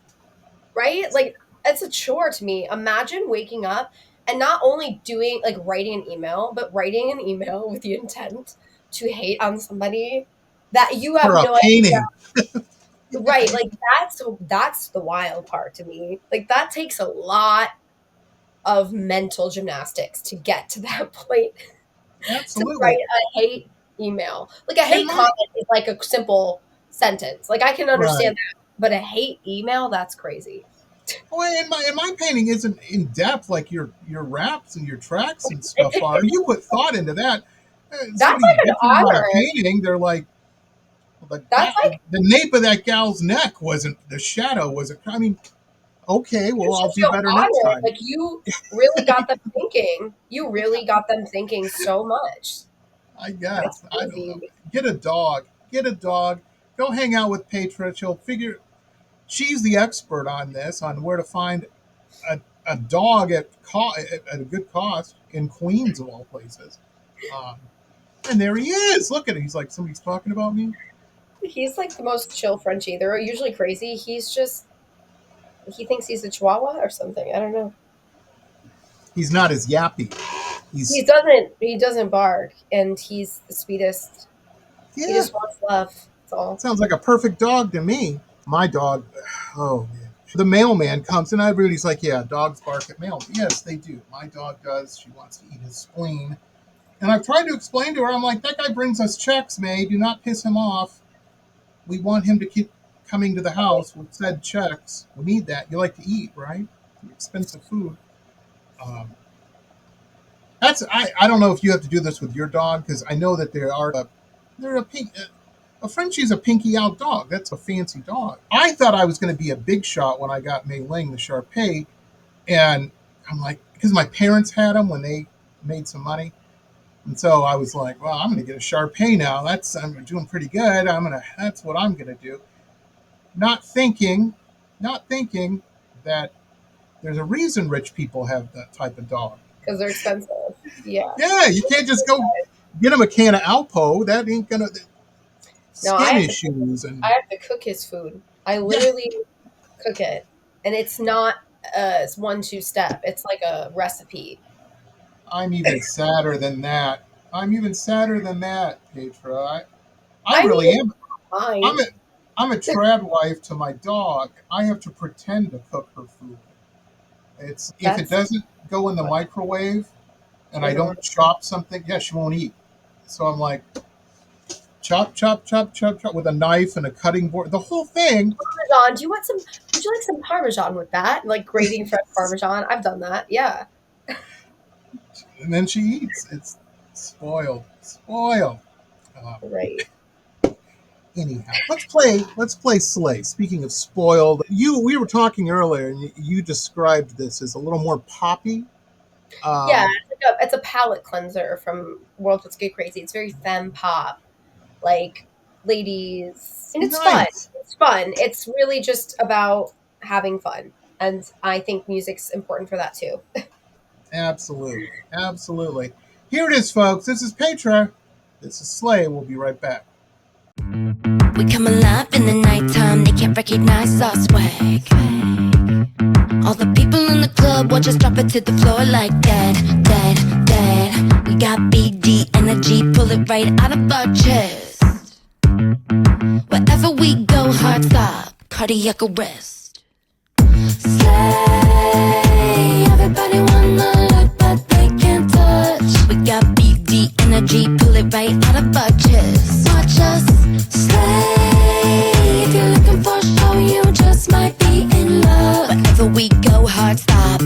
Right? Like, it's a chore to me. Imagine waking up and not only doing, like, writing an email, but writing an email with the intent to hate on somebody that you have For a no idea. painting. Right. Like, that's the wild part to me. Like, that takes a lot of mental gymnastics to get to that point. To write Absolutely. a hate email. Like, a And hate my, comment is like a simple sentence. Like, I can right. understand that. But a hate email, that's crazy. Well, and my painting isn't in depth like your raps and your tracks and stuff are. You put thought into that. That's Somebody's like an bitching about a honor. painting. They're like, well, That's like the nape of that gal's neck wasn't, the shadow wasn't. I mean, okay, you well, I'll should do feel better next honored. time. Like, you really got them thinking. You really got them thinking so much. I That's guess. I don't know. crazy. Get a dog. Get a dog. Go hang out with Paytra. She'll figure. She's the expert on this, on where to find a dog at a good cost in Queens of all places. Um, and there he is. Look at him. He's like, somebody's talking about me. He's like the most chill Frenchie. They're usually crazy. He thinks he's a chihuahua or something. I don't know. He's not as yappy. He's He doesn't bark, and he's the sweetest. He yeah. just wants love. That's all. Sounds like a perfect dog to me. My dog. Oh man. The mailman comes and everybody's like, yeah, dogs bark at mail. Yes, they do. My dog does. She wants to eat his spleen. And I've tried to explain to her, I'm like, that guy brings us checks, May. Do not piss him off. We want him to keep coming to the house with said checks. We need that. You like to eat, right? Expensive food. Um, I don't know if you have to do this with your dog, because I know that they're a pink. A Frenchie's a pinky out dog. That's a fancy dog. I thought I was going to be a big shot when I got Mei Ling, the Shar Pei, and I'm like, because my parents had them when they made some money. And so I was like, well, I'm going to get a Shar Pei now. I'm doing pretty good. That's what I'm going to do. Not thinking that there's a reason rich people have that type of dog. Because they're expensive. Yeah. Yeah, you can't just go get him a can of Alpo. That ain't going to, No, I skin have issues. And I have to cook his food. I yeah, literally cook it, and it's not a 1-2 step. It's like a recipe. I'm even sadder than that. Petra. I I really mean, am. fine. I'm a trad wife to my dog. I have to pretend to cook her food. It's if it That's doesn't go in the microwave and I mhm. don't chop something, yeah, she won't eat. So I'm like, chop, chop, chop, chop, chop with a knife and a cutting board. The whole thing. Parmesan. Would you like some Parmesan with that? Like grating fresh Parmesan. I've done that. Yeah. And then she eats. It's spoiled. Right. Anyhow, let's play Slay. Speaking of spoiled, we were talking earlier, and you described this as a little more poppy. Yeah, it's a palate cleanser from World Let's Get Crazy. It's very femme pop, like ladies, and it's fun. It's fun. It's really just about having fun, and I think music's important for that too. Absolutely. Here it is, folks. This is Paytra. This is Slay. We'll be right back. We come alive in the nighttime, they can't recognize our swag. All the people in the club watch us drop it to the floor like that. We got BD energy, pull it right out of our chest. Wherever we go, heart stop, cardiac arrest. Slay, everybody wanna look but they can't touch. We got BD energy, pull it right out of our chest. Watch us slay. If you're looking for a show, you just might be in love. Wherever we go, heart stop,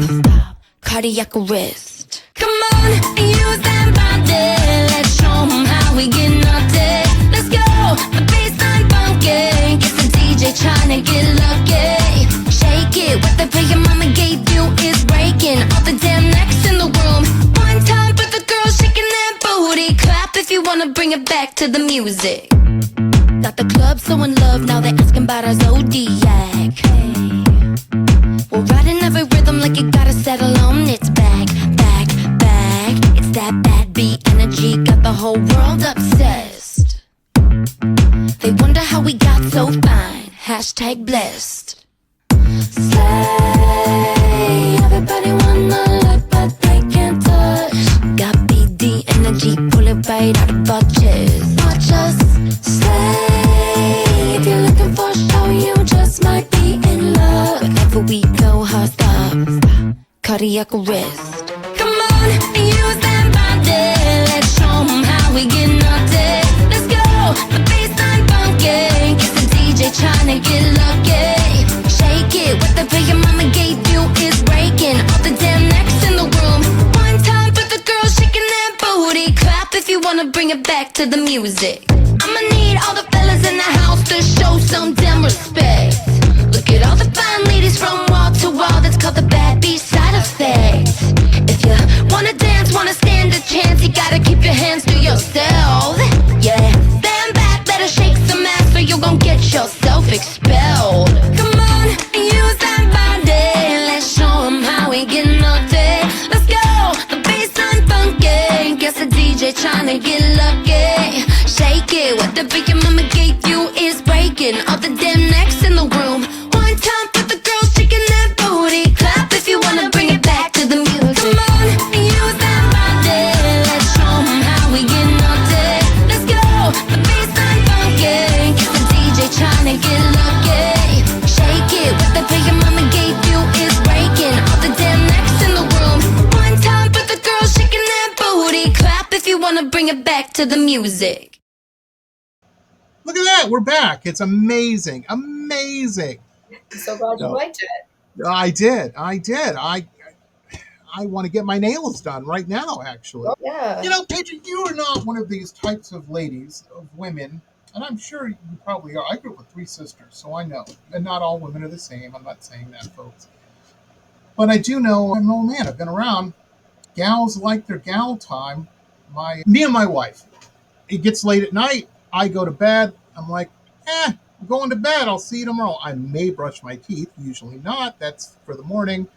cardiac arrest. Come on, use that body. Let's show 'em how we get naughty. Let's go, the bassline funky. Guess the DJ tryna get lucky. Shake it, what the play your mama gave you is breaking. All the damn necks in the room. One time for the girls shaking that booty. Clap if you wanna bring it back to the music. Got the club so in love, now they're asking about our zodiac. We're riding every rhythm like you gotta settle on. It's back. It's that bad beat energy, got the whole world obsessed. They wonder how we got so fine, hashtag blessed. Slay, everybody wanna look but they can't touch. Got BD energy, pull it right out of our chest. Watch us slay. If you're looking for a show, you just might be in love. Wherever we go, heart stop, cardiac arrest. Come on, use that body. Let's show 'em how we get naughty. Let's go, the bassline funky. Guess the DJ tryna get lucky. Shake it, what the play your mama gave you is breaking. All the damn necks in the room. One time for the girls shaking that booty. Clap if you wanna bring it back to the music. I'ma need all the fellas in the house to show some damn respect. Look at all the fine ladies from wall to wall. That's called the bad beat side effect. If you wanna dance, wanna stand a chance, you gotta keep your hands to yourself. Yeah, stand back, better shake some ass or you gon' get yourself expelled. Come on, use that body. Let's show 'em how we get naughty. Let's go, the bassline funky. Guess the DJ tryna get lucky. Shake it, what the beat your mama gave you is breaking. All the damn necks in the room. One time for the girls shaking that booty. Clap if you wanna bring it back to the music. Come on, use that body. Let's show 'em how we get naughty. Let's go, the bassline funky. Guess the DJ tryna get lucky. Shake it, what the play your mama gave you is breaking. All the damn necks in the room. One time for the girls shaking that booty. Clap if you wanna bring it back to the music. Look at that. We're back. It's amazing. I'm so glad you liked it. I did. I want to get my nails done right now, actually. Oh, yeah. You know, Paytra, you are not one of these types of ladies, of women, and I'm sure you probably are. I grew up with 3 sisters, so I know. And not all women are the same. I'm not saying that, folks. But I do know, I'm an old man. I've been around. Gals like their gal time. Me and my wife. It gets late at night. I go to bed. I'm like, I'm going to bed. I'll see you tomorrow. I may brush my teeth. Usually not. That's for the morning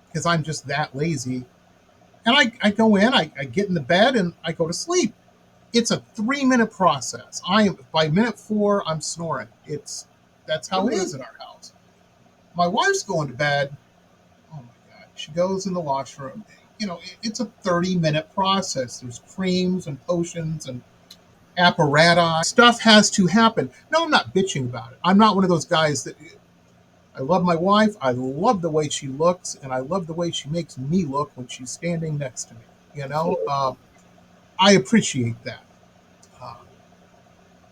because I'm just that lazy. And I go in, I get in the bed, and I go to sleep. It's a 3-minute process. By minute 4, I'm snoring. That's how it is in our house. My wife's going to bed. Oh my God. She goes in the washroom. You know, it's a 30-minute process. There's creams and potions and apparatus. Stuff has to happen. No, I'm not bitching about it. I'm not one of those guys that... I love my wife. I love the way she looks, and I love the way she makes me look when she's standing next to me. You know, I appreciate that.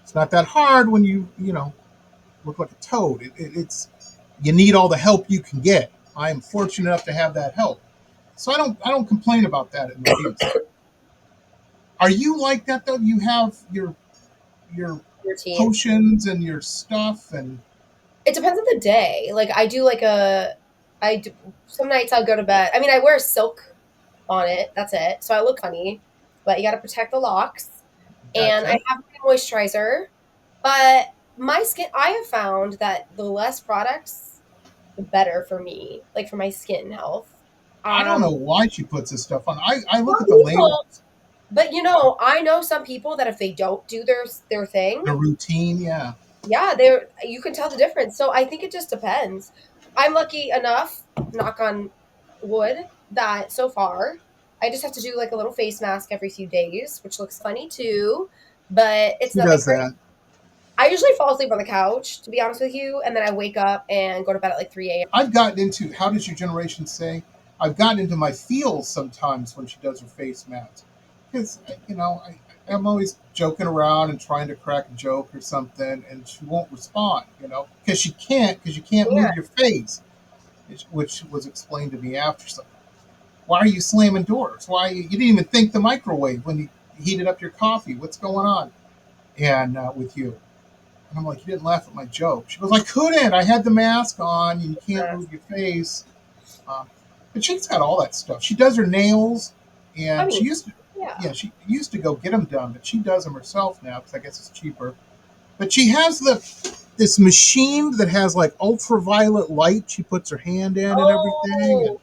It's not that hard when you look like a toad. It's you need all the help you can get. I am fortunate enough to have that help, so I don't complain about that in the least. Are you like that though? You have your Routine. potions and your stuff, and It depends on the day. Like I do like I do, some nights I'll go to bed. I mean, I wear silk on it. That's it. So I look funny, but you got to protect the locks. And I gotcha. have my moisturizer, but my skin. I have found that the less products, the better for me. Like for my skin health. I don't know Um, why she puts this stuff on. I look some at the people, labels, but I know some people that if they don't do their thing, the routine. Yeah, yeah, you can tell the difference. So I think it just depends. I'm lucky enough, knock on wood, that so far I just have to do like a little face mask every few days, which looks funny too, but it's she nothing does crazy. that. I usually fall asleep on the couch, to be honest with you, and then I wake up and go to bed at like 3 a.m. I've gotten into, how does your generation say? I've gotten into my feels sometimes when she does her face mask. Because, I'm always joking around and trying to crack a joke or something, and she won't respond, because because you can't Yeah. move your face, which was explained to me after. So, why are you slamming doors? Why you didn't even think the microwave when you heated up your coffee? What's going on? And with you. And I'm like, you didn't laugh at my joke. She goes, I couldn't. I had the mask on, and you can't move your face. Uh, but she's got all that stuff. She does her nails, I and mean, she used to, yeah. yeah, she used to go get them done, but she does them herself now because I guess it's cheaper. But she has this machine that has like ultraviolet light. She puts her hand in and everything, and Oh,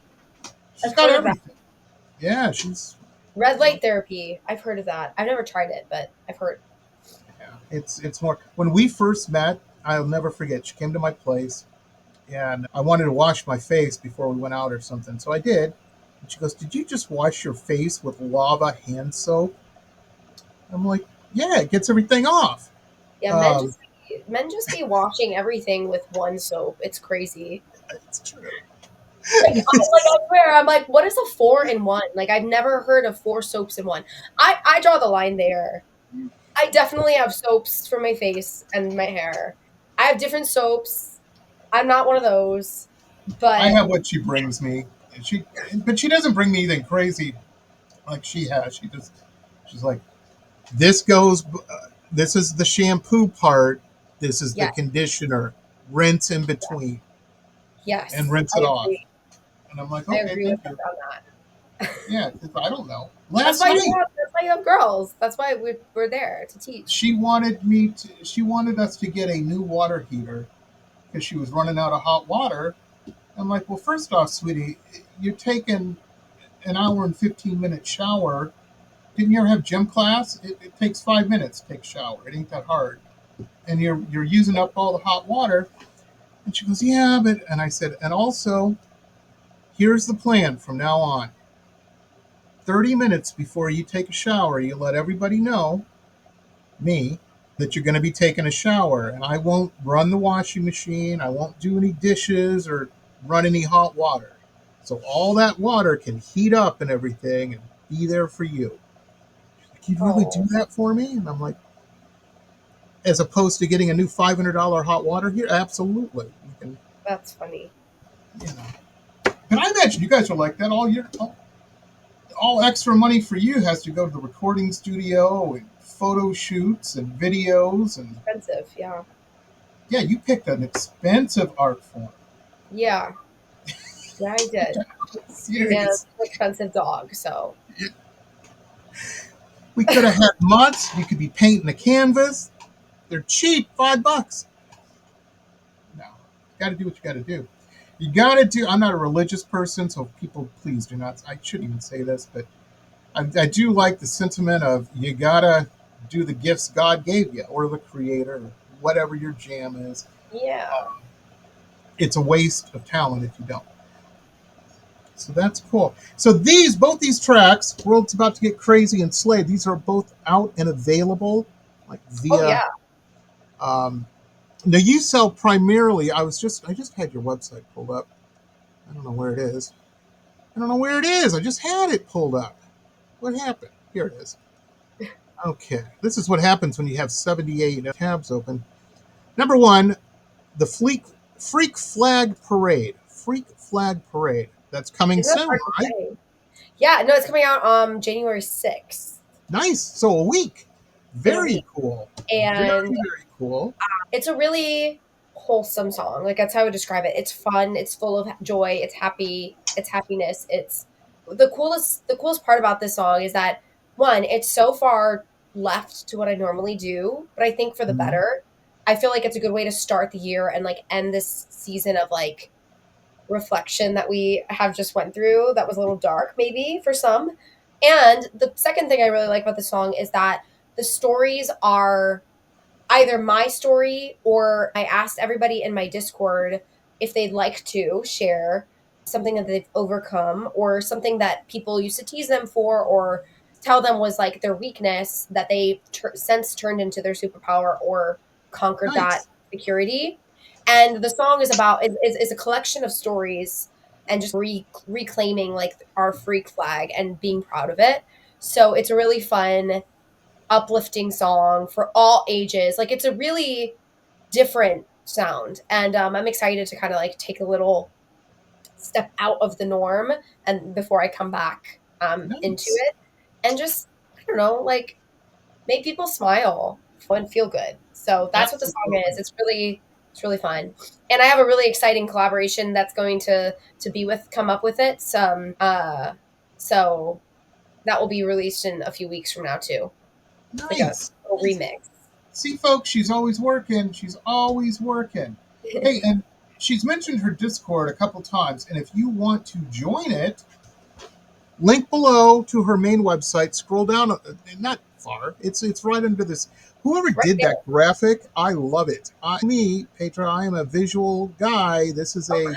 she's I've got heard of that. everything. Yeah, she's Red light therapy. I've heard of that. I've never tried it, but I've heard. yeah, it's more. When we first met, I'll never forget. She came to my place, and I wanted to wash my face before we went out or something. So I did. And she goes, did you just wash your face with lava hand soap? I'm like, yeah, it gets everything off. Yeah, Um, men just be washing everything with one soap. It's crazy. it's true. I swear, I'm like, what is a four in one? Like, I've never heard of four soaps in one. I draw the line there. I definitely have soaps for my face and my hair. I have different soaps. I'm not one of those, I but have what she brings me. And but she doesn't bring me anything crazy like she has. She's like, this goes, this is the shampoo part. This is the yes, conditioner. Rinse in between and yes, rinse I it off. agree. And I'm like, I okay, agree with thank her you. on that. Yeah, 'cause I don't know. That's Last why night, you have girls. That's why we're there to teach. she wanted us to get a new water heater because she was running out of hot water. I'm like, well, first off, sweetie, you're taking an hour and 15-minute shower. Didn't you ever have gym class? It takes 5 minutes to take a shower. It ain't that hard. And you're using up all the hot water. And she goes, yeah, but, and I said, and also, here's the plan from now on. 30 minutes before you take a shower, you let everybody know, me, that you're going to be taking a shower. And I won't run the washing machine. I won't do any dishes or run any hot water. So all that water can heat up and everything and be there for you. Like, you'd really do Oh, that for me? And I'm like, as opposed to getting a new $500 hot water here? Absolutely. You can, that's funny. you know. And I imagine you guys are like that all year. All extra money for you has to go to the recording studio and photo shoots and videos. And Expensive, yeah. yeah, you picked an expensive art form. Yeah. Yeah, I did. And Serious. it's an expensive dog, so We could have had months. You could be painting a canvas. They're cheap, $5. No, you got to do what you got to do. You got to do. I'm not a religious person, so people, please do not. I shouldn't even say this, but I do like the sentiment of you got to do the gifts God gave you, or the Creator, or whatever your jam is. yeah. It's a waste of talent if you don't. So that's cool. So both these tracks, World's About to Get Crazy and Slay, these are both out and available, like Oh via. yeah. Um, Now you sell primarily. I just had your website pulled up. I don't know where it is. I don't know where it is. I just had it pulled up. What happened? Here it is. Okay, this is what happens when you have 78 tabs open. Number one, the Freak Flag Parade. Freak Flag Parade. That's coming Isn't that soon, hard to right? say? Yeah, no, it's coming out January 6th Nice. So a week. in a Very week. cool. Very, And very cool. it's a really wholesome song. Like that's how I would describe it. It's fun, it's full of joy, it's happy, it's happiness. It's the coolest part about this song is that one, it's so far left to what I normally do, but I think for the Mhm. better. I feel like it's a good way to start the year and like end this season of like reflection that we have just went through that was a little dark maybe for some. And the second thing I really like about the song is that the stories are either my story or I asked everybody in my Discord if they'd like to share something that they've overcome or something that people used to tease them for or tell them was like their weakness that they since turned into their superpower or conquered that Nice. security. And the song is about is a collection of stories and just reclaiming like our freak flag and being proud of it. So it's a really fun uplifting song for all ages. Like it's a really different sound, and I'm excited to kind of like take a little step out of the norm and before I come back into Nice. it, and just I don't know, like make people smile and feel good. So that's what the song is. Absolutely. It's really fun, and I have a really exciting collaboration that's going to be with come up with it. So that will be released in a few weeks from now too. It's like a Nice. little Nice. remix. See, folks, she's always working. She's always working. Hey, and she's mentioned her Discord a couple times, and if you want to join it, link below to her main website. Scroll down, not far. It's right under this. Whoever Right did there. that graphic, I love it. Me, Paytra, I am a visual guy. This is Oh, a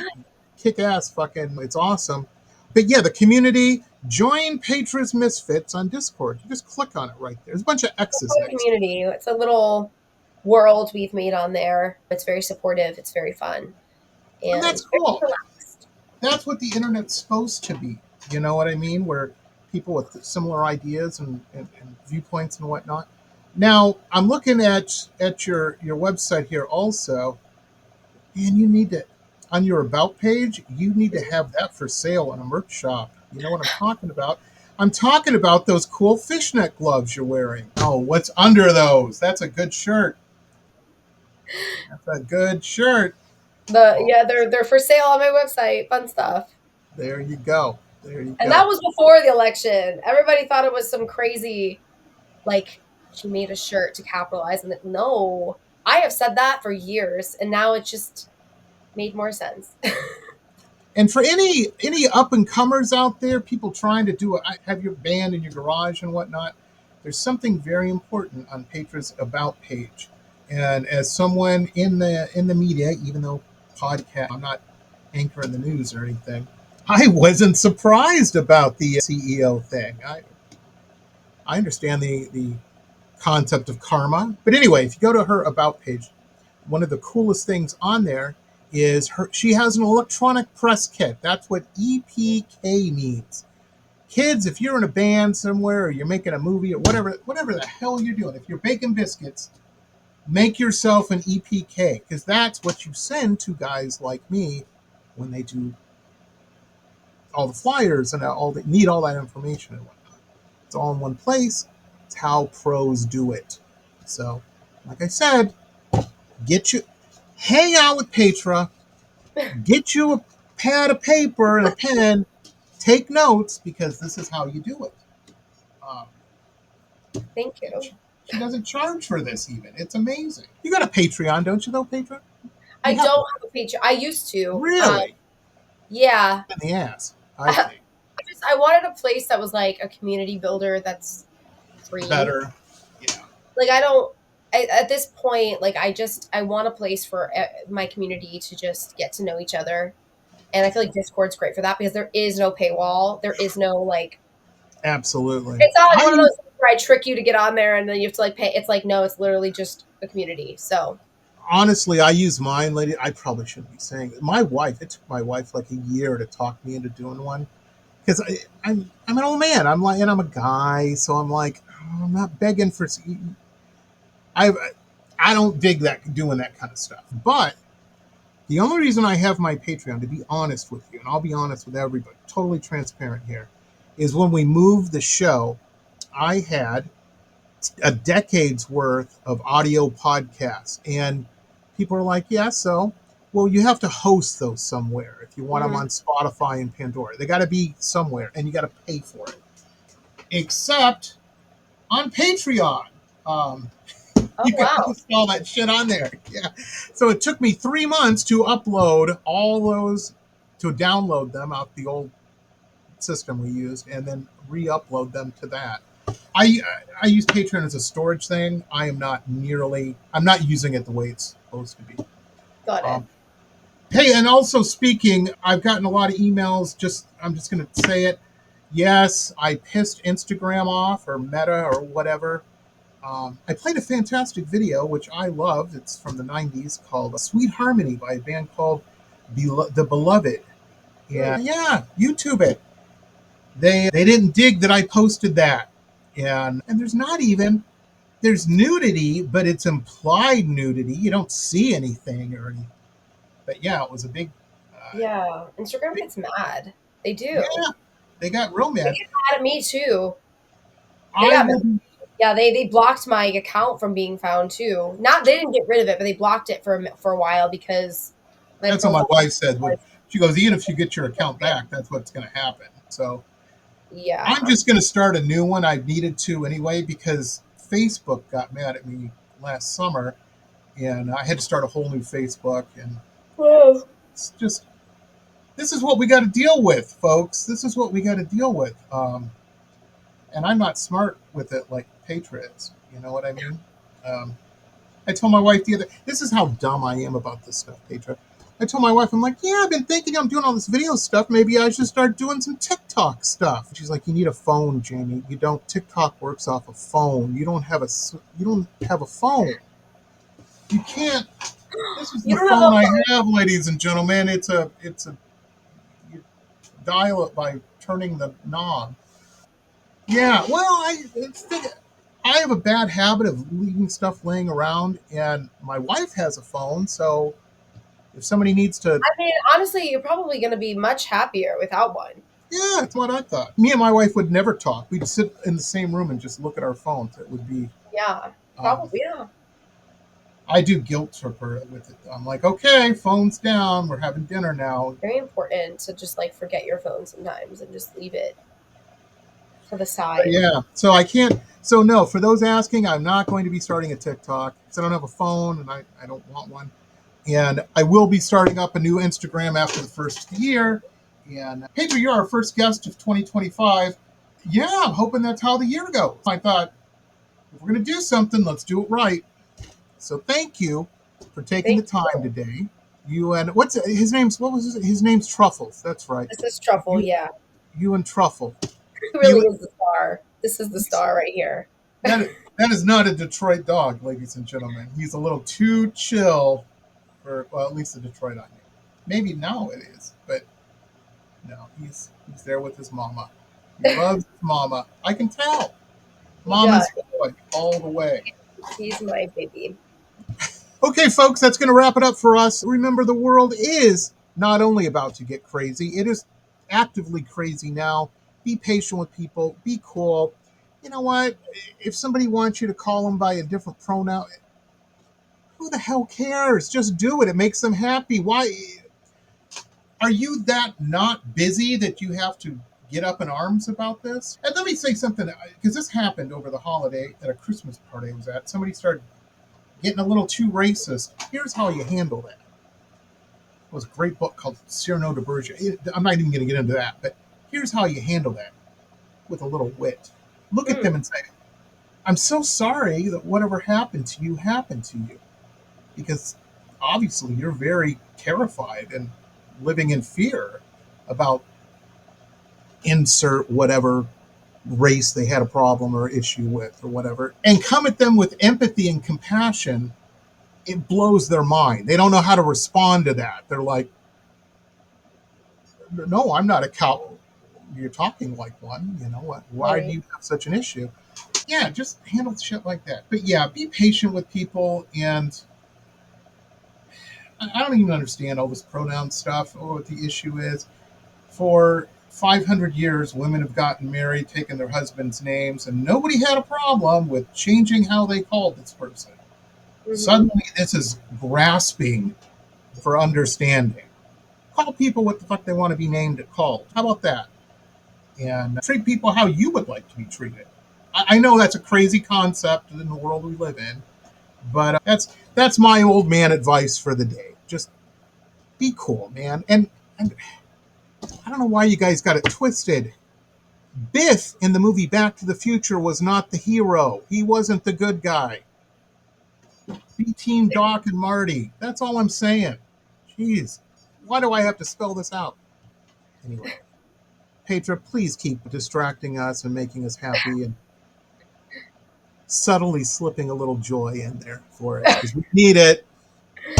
kick-ass fucking. It's awesome. But yeah, the community. Join Paytra's Misfits on Discord. You just click on it right there. There's a bunch of X's good next to it. community. It's a little world we've made on there. It's very supportive. It's very fun And that's and very cool. relaxed. That's what the internet's supposed to be. You know what I mean? Where people with similar ideas and viewpoints and whatnot. Now I'm looking at your website here also, and you need to on your about page, you need to have that for sale in a merch shop. You know what I'm talking about? I'm talking about those cool fishnet gloves you're wearing. Oh, what's under those? That's a good shirt. That's a good shirt. Oh, They're for sale on my website. Fun stuff. there you go. There you And go. that was before the election. Everybody thought it was some crazy like she made a shirt to capitalize on it. No. I have said that for years and now it just made more sense. And for any up and comers out there, people trying to have your band in your garage and whatnot, there's something very important on Paytra's about page. And as someone in the media, even though podcast, I'm not anchoring the news or anything, I wasn't surprised about the CEO thing. I understand the concept of karma, but anyway, if you go to her about page, one of the coolest things on there is she has an electronic press kit. That's what EPK means. Kids, if you're in a band somewhere or you're making a movie or whatever the hell you're doing, if you're baking biscuits, make yourself an EPK because that's what you send to guys like me when they do all the flyers and all that need all that information and whatnot. It's all in one place. It's how pros do it. So, like I said, get you hang out with Paytra, get you a pad of paper and a pen, take notes because this is how you do it. Um, Thank you. she doesn't charge for this even. It's amazing. You got a Patreon, don't you, though, Paytra? I You have don't have a page. I used to. really Yeah. in the ass, I I think. I wanted a place that was like a community builder that's free. Better. Yeah. Like I don't at this point like I want a place for my community to just get to know each other. And I feel like Discord's great for that because there is no paywall. There is no like Absolutely. it's not like one of I those things where I trick you to get on there and then you have to like pay. It's like no, it's literally just a community. So honestly, I use mine, lady. I probably shouldn't be saying it. My wife, it took my wife like a year to talk me into doing one. because I'm an old man. I'm like, and I'm a guy, so I'm like, oh, I'm not begging for. I I don't dig that doing that kind of stuff. But the only reason I have my Patreon, to be honest with you, and I'll be honest with everybody, totally transparent here, is when we moved the show, I had a decade's worth of audio podcasts, and people are like, yeah, so well, you have to host those somewhere if you want them on Spotify and Pandora. They got to be somewhere, and you got to pay for it. Except on Patreon. You can post all that shit on there. Yeah. So it took me 3 months to upload all those, to download them out the old system we used, and then re-upload them to that. I use Patreon as a storage thing. I'm not using it the way it's supposed to be. Got it. Hey, and also speaking, I've gotten a lot of emails. I'm just going to say it. Yes, I pissed Instagram off, or Meta, or whatever. I played a fantastic video, which I loved. It's from the 90s, called Sweet Harmony by a band called The Beloved. Yeah, YouTube it. They didn't dig that I posted that. And there's nudity, but it's implied nudity. You don't see anything or anything. But yeah, it was a big... yeah, Instagram gets mad. They do. Yeah, they got real mad. They get mad at me, too. They blocked my account from being found too. They didn't get rid of it, but they blocked it for a while because that's what my wife said. She goes, even if you get your account back, that's what's going to happen. So yeah, I'm just going to start a new one. I needed to anyway because Facebook got mad at me last summer, and I had to start a whole new Facebook. And it's just, this is what we got to deal with, folks. This is what we got to deal with. And I'm not smart with it like Paytra is. You know what I mean? I told my wife this is how dumb I am about this stuff, Paytra. I told my wife, I'm like, yeah, I've been thinking I'm doing all this video stuff. Maybe I should start doing some TikTok stuff. She's like, you need a phone, Jamie. You don't. TikTok works off a phone. You don't have a phone. You can't. This is the phone I have, ladies and gentlemen. It's a. You dial it by turning the knob. Yeah, well, I have a bad habit of leaving stuff laying around, and my wife has a phone, so if somebody needs to... I mean, honestly, you're probably going to be much happier without one. Yeah, that's what I thought. Me and my wife would never talk. We'd sit in the same room and just look at our phones. It would be... Yeah, probably, yeah. I do guilt trip her with it. I'm like, okay, phone's down. We're having dinner now. Very important to just, forget your phone sometimes and just leave it to the side. Yeah, so I can't... So no, for those asking, I'm not going to be starting a TikTok because I don't have a phone and I don't want one. And I will be starting up a new Instagram after the first year. And Paytra, you're our first guest of 2025. Yeah, I'm hoping that's how the year goes. I thought, if we're going to do something, let's do it right. So thank you for taking the time today. You and his name's Truffles. That's right. This is Truffle, yeah. You and Truffle. He really is the star. This is the star right here. That is not a Detroit dog, ladies and gentlemen. He's a little too chill for, well, at least the Detroit onion. Maybe now it is, but no, he's there with his mama. He loves his mama. I can tell. Mama's boy all the way. He's my baby. Okay, folks, that's going to wrap it up for us. Remember, the world is not only about to get crazy, it is actively crazy now. Be patient with people. Be cool. You know what? If somebody wants you to call them by a different pronoun, who the hell cares? Just do it. It makes them happy. Why? Are you that not busy that you have to get up in arms about this? And let me say something, because this happened over the holiday at a Christmas party I was at. Somebody started getting a little too racist. Here's how you handle that. It was a great book called Cyrano de Bergerac. I'm not even going to get into that, but here's how you handle that with a little wit. Look at them and say, I'm so sorry that whatever happened to you happened to you. Because obviously you're very terrified and living in fear about insert whatever race they had a problem or issue with or whatever. And come at them with empathy and compassion. It blows their mind. They don't know how to respond to that. They're like, no, I'm not a coward. you're talking like one. You know what? Why do Right. you have such an issue? Yeah, just handle shit like that. But yeah, be patient with people. And I don't even understand all this pronoun stuff or what the issue is. For 500 years, women have gotten married, taken their husbands' names, and nobody had a problem with changing how they called this person. Hmm. Suddenly, this is grasping for understanding. Call people what the fuck they want to be named and called. How about that? And treat people how you would like to be treated. I know that's a crazy concept in the world we live in, but that's my old man advice for the day. Just be cool, man. And I don't know why you guys got it twisted. Biff in the movie Back to the Future was not the hero. He wasn't the good guy. Be Team Doc and Marty. That's all I'm saying. Jeez. Why do I have to spell this out? Anyway, Paytra, please keep distracting us and making us happy and subtly slipping a little joy in there for us because we need it.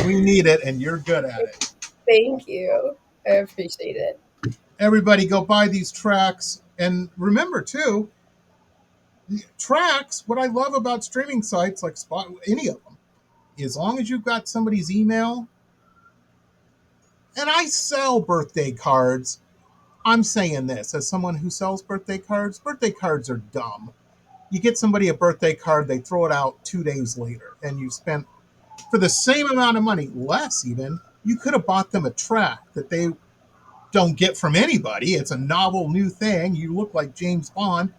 We need it, and you're good at it. Thank you. I appreciate it. Everybody go buy these tracks. And remember, too, tracks, what I love about streaming sites like Spot, any of them, as long as you've got somebody's email, and I sell birthday cards. I'm saying this as someone who sells birthday cards are dumb. You get somebody a birthday card, they throw it out 2 days later, and you spent, for the same amount of money, less even, you could have bought them a track that they don't get from anybody. It's a novel new thing. You look like James Bond,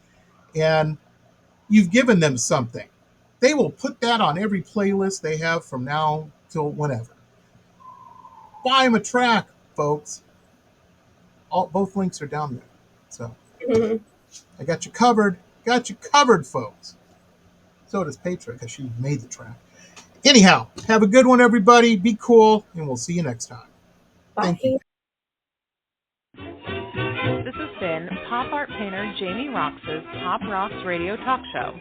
and you've given them something. They will put that on every playlist they have from now till whenever. Buy them a track, folks. Both links are down there. So Mhm. I got you covered. Got you covered, folks. So does Paytra because she made the track. Anyhow, have a good one, everybody. Be cool, and we'll see you next time. Thank you. Bye. This has been pop art painter Jamie Roxx's Pop Rocks Radio Talk Show.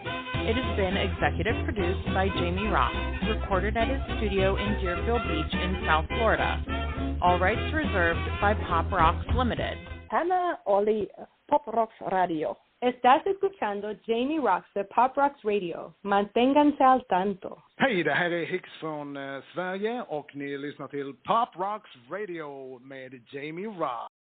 It has been executive produced by Jamie Roxx, recorded at his studio in Deerfield Beach in South Florida. All rights reserved by Pop Rocks Limited. Hannah Oli, Pop Rocks Radio. Estás escuchando Jamie Roxx de Pop Rocks Radio. Manténganse al tanto. Hej, det här är Hicks från Sverige och ni lyssnar till Pop Rocks Radio med Jamie Roxx.